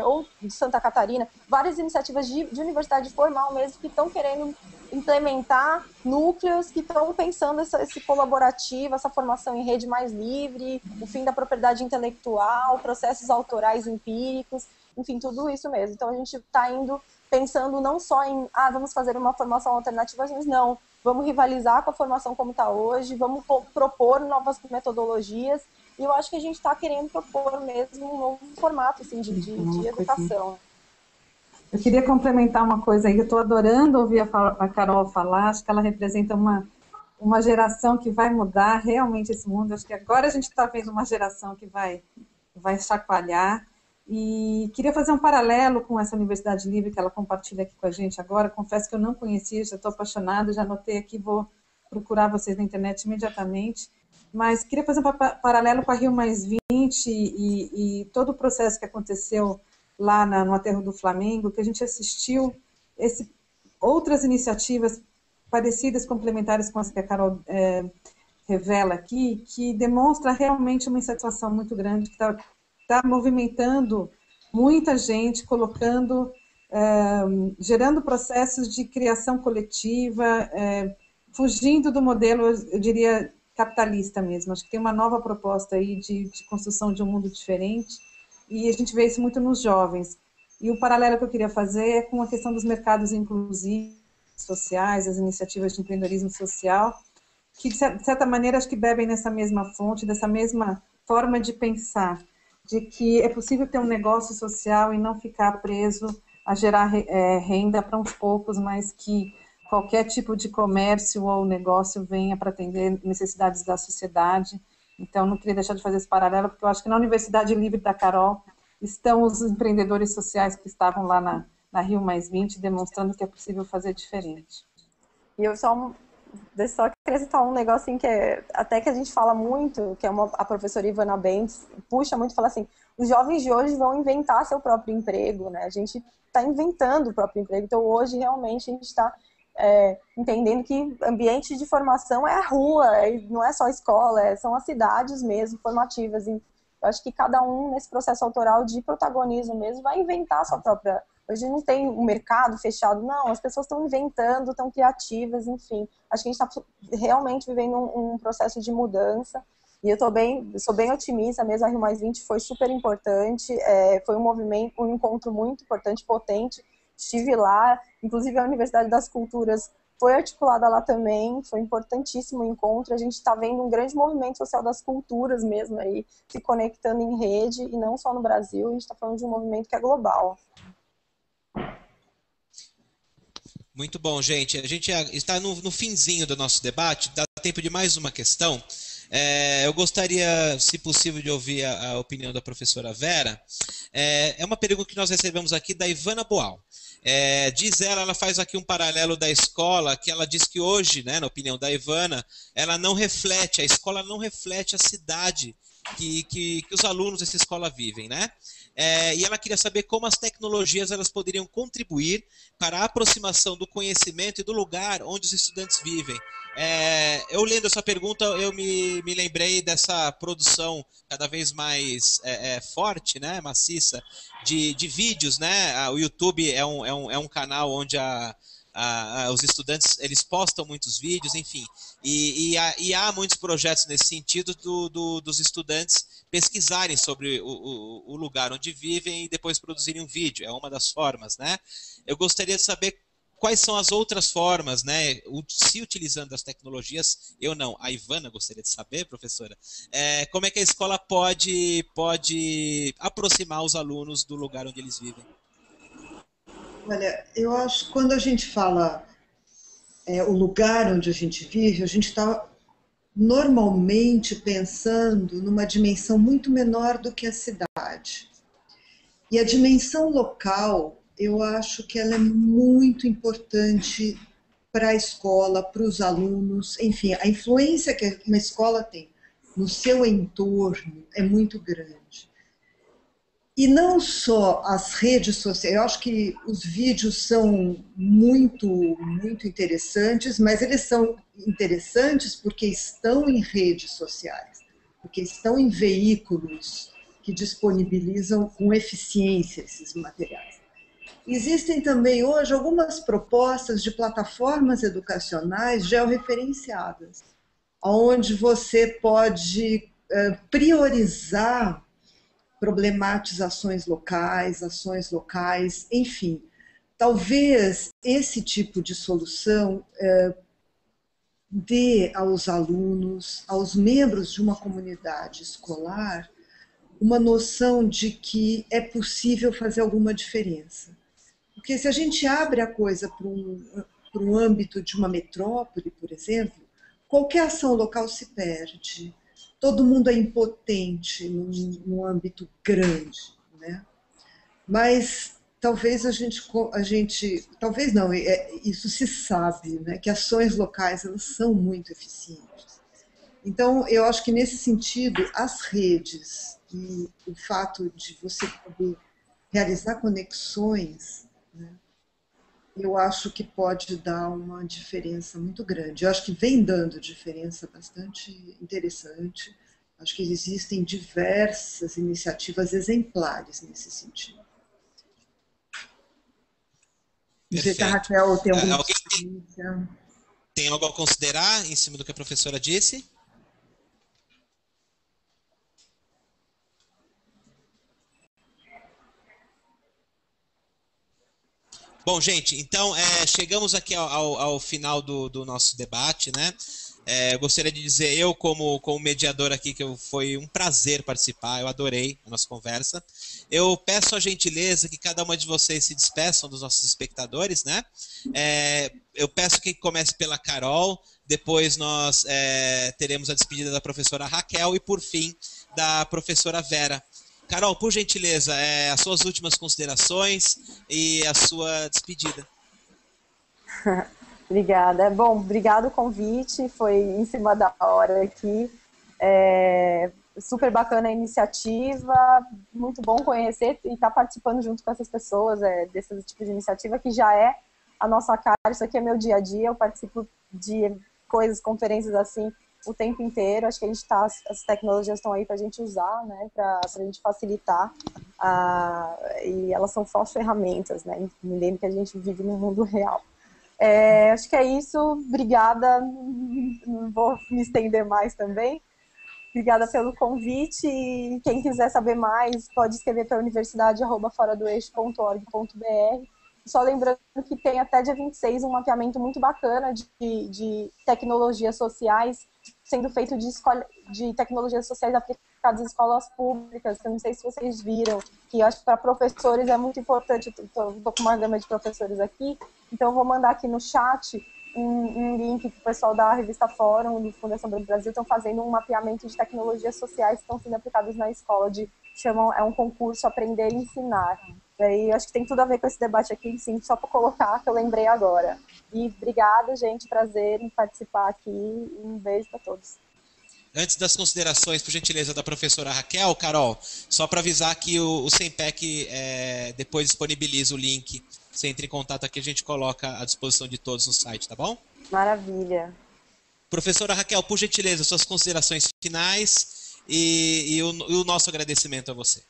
ou de Santa Catarina, várias iniciativas de universidade formal mesmo que estão querendo implementar núcleos que estão pensando esse colaborativo, essa formação em rede mais livre, o fim da propriedade intelectual, processos autorais empíricos, enfim, tudo isso mesmo. Então a gente está indo pensando não só em, vamos fazer uma formação alternativa, mas não, vamos rivalizar com a formação como está hoje, vamos propor novas metodologias, e eu acho que a gente está querendo propor mesmo um novo formato assim, de educação. Eu queria complementar uma coisa aí, eu estou adorando ouvir a Carol falar, acho que ela representa uma geração que vai mudar realmente esse mundo, acho que agora a gente está vendo uma geração que vai chacoalhar, e queria fazer um paralelo com essa Universidade Livre que ela compartilha aqui com a gente agora. Confesso que eu não conhecia, já estou apaixonada, já anotei aqui, vou procurar vocês na internet imediatamente. Mas queria fazer um paralelo com a Rio Mais 20 e todo o processo que aconteceu lá no Aterro do Flamengo, que a gente assistiu outras iniciativas parecidas, complementares com as que a Carol revela aqui, que demonstra realmente uma insatisfação muito grande, que está movimentando muita gente, colocando, gerando processos de criação coletiva, fugindo do modelo, eu diria, capitalista mesmo. Acho que tem uma nova proposta aí de construção de um mundo diferente, e a gente vê isso muito nos jovens. E o paralelo que eu queria fazer é com a questão dos mercados inclusivos, sociais, as iniciativas de empreendedorismo social, que, de certa maneira, acho que bebem nessa mesma fonte, dessa mesma forma de pensar, de que é possível ter um negócio social e não ficar preso a gerar renda para uns poucos, mas que qualquer tipo de comércio ou negócio venha para atender necessidades da sociedade. Então, não queria deixar de fazer esse paralelo, porque eu acho que na Universidade Livre da Carol estão os empreendedores sociais que estavam lá na Rio Mais 20, demonstrando que é possível fazer diferente. E eu só acrescentar um negocinho que até que a gente fala muito, que é a professora Ivana Bentes puxa muito, fala assim, os jovens de hoje vão inventar seu próprio emprego, né? A gente está inventando o próprio emprego, então hoje realmente a gente está entendendo que ambiente de formação é a rua, não é só a escola, são as cidades mesmo, formativas. E eu acho que cada um, nesse processo autoral de protagonismo mesmo, vai inventar a sua própria... Hoje não tem um mercado fechado, não, as pessoas estão inventando, estão criativas, enfim. Acho que a gente está realmente vivendo um processo de mudança, e eu sou bem otimista mesmo. A Rio Mais 20 foi super importante, foi um encontro muito importante, potente. Estive lá, inclusive a Universidade das Culturas foi articulada lá também, foi importantíssimo o encontro. A gente está vendo um grande movimento social das culturas mesmo aí, se conectando em rede, e não só no Brasil, a gente está falando de um movimento que é global. Muito bom, gente. A gente está no finzinho do nosso debate, dá tempo de mais uma questão. Eu gostaria, se possível, de ouvir a opinião da professora Vera. É uma pergunta que nós recebemos aqui da Ivana Boal. Diz ela faz aqui um paralelo da escola, que ela diz que hoje, né, na opinião da Ivana, a escola não reflete a cidade que os alunos dessa escola vivem, né? E ela queria saber como as tecnologias elas poderiam contribuir para a aproximação do conhecimento e do lugar onde os estudantes vivem. Eu lendo essa pergunta, eu me lembrei dessa produção cada vez mais forte, né, maciça, de vídeos, né? O YouTube é um canal onde os estudantes eles postam muitos vídeos, enfim, e há muitos projetos nesse sentido dos estudantes pesquisarem sobre o lugar onde vivem e depois produzirem um vídeo. É uma das formas, né? Eu gostaria de saber quais são as outras formas, né? Se utilizando as tecnologias, eu não, a Ivana gostaria de saber, professora, como é que a escola pode aproximar os alunos do lugar onde eles vivem? Olha, eu acho que quando a gente fala o lugar onde a gente vive, a gente está normalmente pensando numa dimensão muito menor do que a cidade. E a dimensão local, eu acho que ela é muito importante para a escola, para os alunos, enfim, a influência que uma escola tem no seu entorno é muito grande. E não só as redes sociais, eu acho que os vídeos são muito interessantes, mas eles são interessantes porque estão em redes sociais, porque estão em veículos que disponibilizam com eficiência esses materiais. Existem também hoje algumas propostas de plataformas educacionais georreferenciadas, onde você pode priorizar problematizações locais, ações locais, enfim. Talvez esse tipo de solução dê aos alunos, aos membros de uma comunidade escolar, uma noção de que é possível fazer alguma diferença. Porque se a gente abre a coisa para um âmbito de uma metrópole, por exemplo, qualquer ação local se perde. Todo mundo é impotente num âmbito grande, né? Mas talvez talvez não, isso se sabe, né? Que ações locais elas são muito eficientes. Então, eu acho que nesse sentido, as redes e o fato de você poder realizar conexões, né? Eu acho que pode dar uma diferença muito grande. Eu acho que vem dando diferença bastante interessante. Acho que existem diversas iniciativas exemplares nesse sentido. Não sei se a Raquel tem alguma experiência. Tem algo a considerar em cima do que a professora disse? Bom, gente, então chegamos aqui ao final do nosso debate, né? Eu gostaria de dizer, eu como mediador aqui, que foi um prazer participar, eu adorei a nossa conversa. Eu peço a gentileza que cada uma de vocês se despeçam dos nossos espectadores, né? Eu peço que comece pela Carol, depois nós teremos a despedida da professora Raquel e, por fim, da professora Vera. Carol, por gentileza, as suas últimas considerações e a sua despedida. Obrigada. Bom, obrigado o convite, foi em cima da hora aqui. Super bacana a iniciativa, muito bom conhecer e estar participando junto com essas pessoas desse tipo de iniciativa, que já é a nossa cara, isso aqui é meu dia a dia, eu participo de coisas, conferências assim, o tempo inteiro. Acho que as tecnologias estão aí para a gente usar, né, para a gente facilitar, e elas são só ferramentas, né, entendendo que a gente vive no mundo real. Acho que é isso, obrigada, não vou me estender mais também. Obrigada pelo convite, e quem quiser saber mais pode escrever para universidade@foradoeixo.org.br. Só lembrando que tem até dia 26 um mapeamento muito bacana de tecnologias sociais, sendo feito de tecnologias sociais aplicadas em escolas públicas, que eu não sei se vocês viram, que eu acho que para professores é muito importante. Estou com uma gama de professores aqui, então eu vou mandar aqui no chat um link que o pessoal da revista Fórum, do Fundação Banco do Brasil, estão fazendo um mapeamento de tecnologias sociais que estão sendo aplicadas na escola, é um concurso Aprender e Ensinar. Daí acho que tem tudo a ver com esse debate aqui, sim, só para colocar, que eu lembrei agora. E obrigada, gente, prazer em participar aqui, e um beijo para todos. Antes das considerações, por gentileza, da professora Raquel, Carol, só para avisar que o SEMPEC depois disponibiliza o link. Você entra em contato aqui, a gente coloca à disposição de todos no site, tá bom? Maravilha. Professora Raquel, por gentileza, suas considerações finais e o nosso agradecimento a você.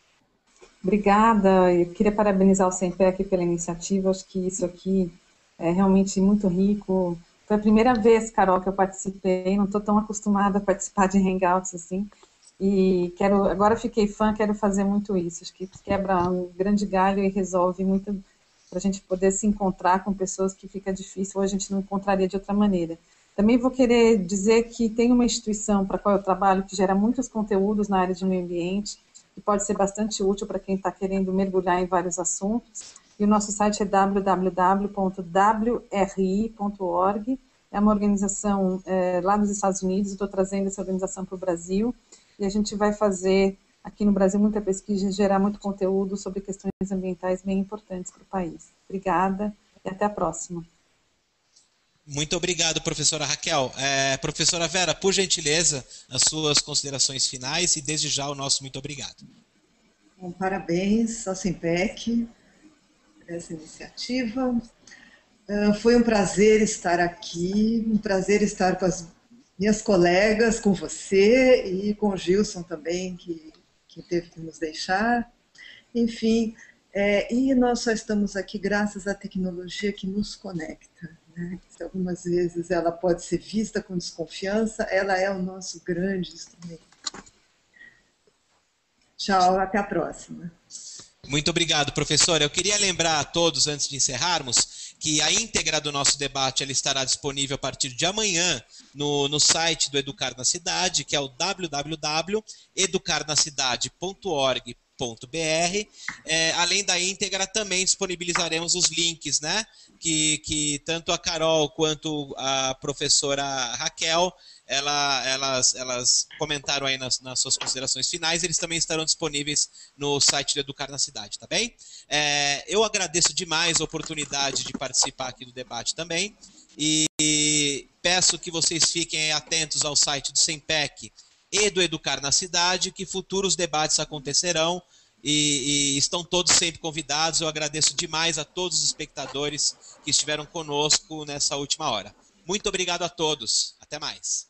Obrigada, eu queria parabenizar o SEMPEC pela iniciativa, acho que isso aqui é realmente muito rico. Foi a primeira vez, Carol, que eu participei, não estou tão acostumada a participar de Hangouts assim, e agora fiquei fã, quero fazer muito isso, acho que quebra um grande galho e resolve muito, para a gente poder se encontrar com pessoas que fica difícil, ou a gente não encontraria de outra maneira. Também vou querer dizer que tem uma instituição para a qual eu trabalho, que gera muitos conteúdos na área de meio ambiente, que pode ser bastante útil para quem está querendo mergulhar em vários assuntos. E o nosso site é www.wri.org. É uma organização lá dos Estados Unidos, eu estou trazendo essa organização para o Brasil, e a gente vai fazer aqui no Brasil muita pesquisa e gerar muito conteúdo sobre questões ambientais bem importantes para o país. Obrigada e até a próxima. Muito obrigado, professora Raquel. Professora Vera, por gentileza, as suas considerações finais e desde já o nosso muito obrigado. Bom, parabéns ao SEMPEC por essa iniciativa. Foi um prazer estar aqui, um prazer estar com as minhas colegas, com você e com o Gilson também, que teve que nos deixar. Enfim, e nós só estamos aqui graças à tecnologia que nos conecta. Se algumas vezes ela pode ser vista com desconfiança, ela é o nosso grande instrumento. Tchau, até a próxima. Muito obrigado, professora. Eu queria lembrar a todos, antes de encerrarmos, que a íntegra do nosso debate ela estará disponível a partir de amanhã no site do Educar na Cidade, que é o www.educarnacidade.org.br. Além da íntegra, também disponibilizaremos os links, né, que tanto a Carol quanto a professora Raquel, elas comentaram aí nas suas considerações finais, eles também estarão disponíveis no site do Educar na Cidade, tá bem? Eu agradeço demais a oportunidade de participar aqui do debate também, e peço que vocês fiquem atentos ao site do SEMPEC e do Educar na Cidade, que futuros debates acontecerão e estão todos sempre convidados. Eu agradeço demais a todos os espectadores que estiveram conosco nessa última hora. Muito obrigado a todos. Até mais.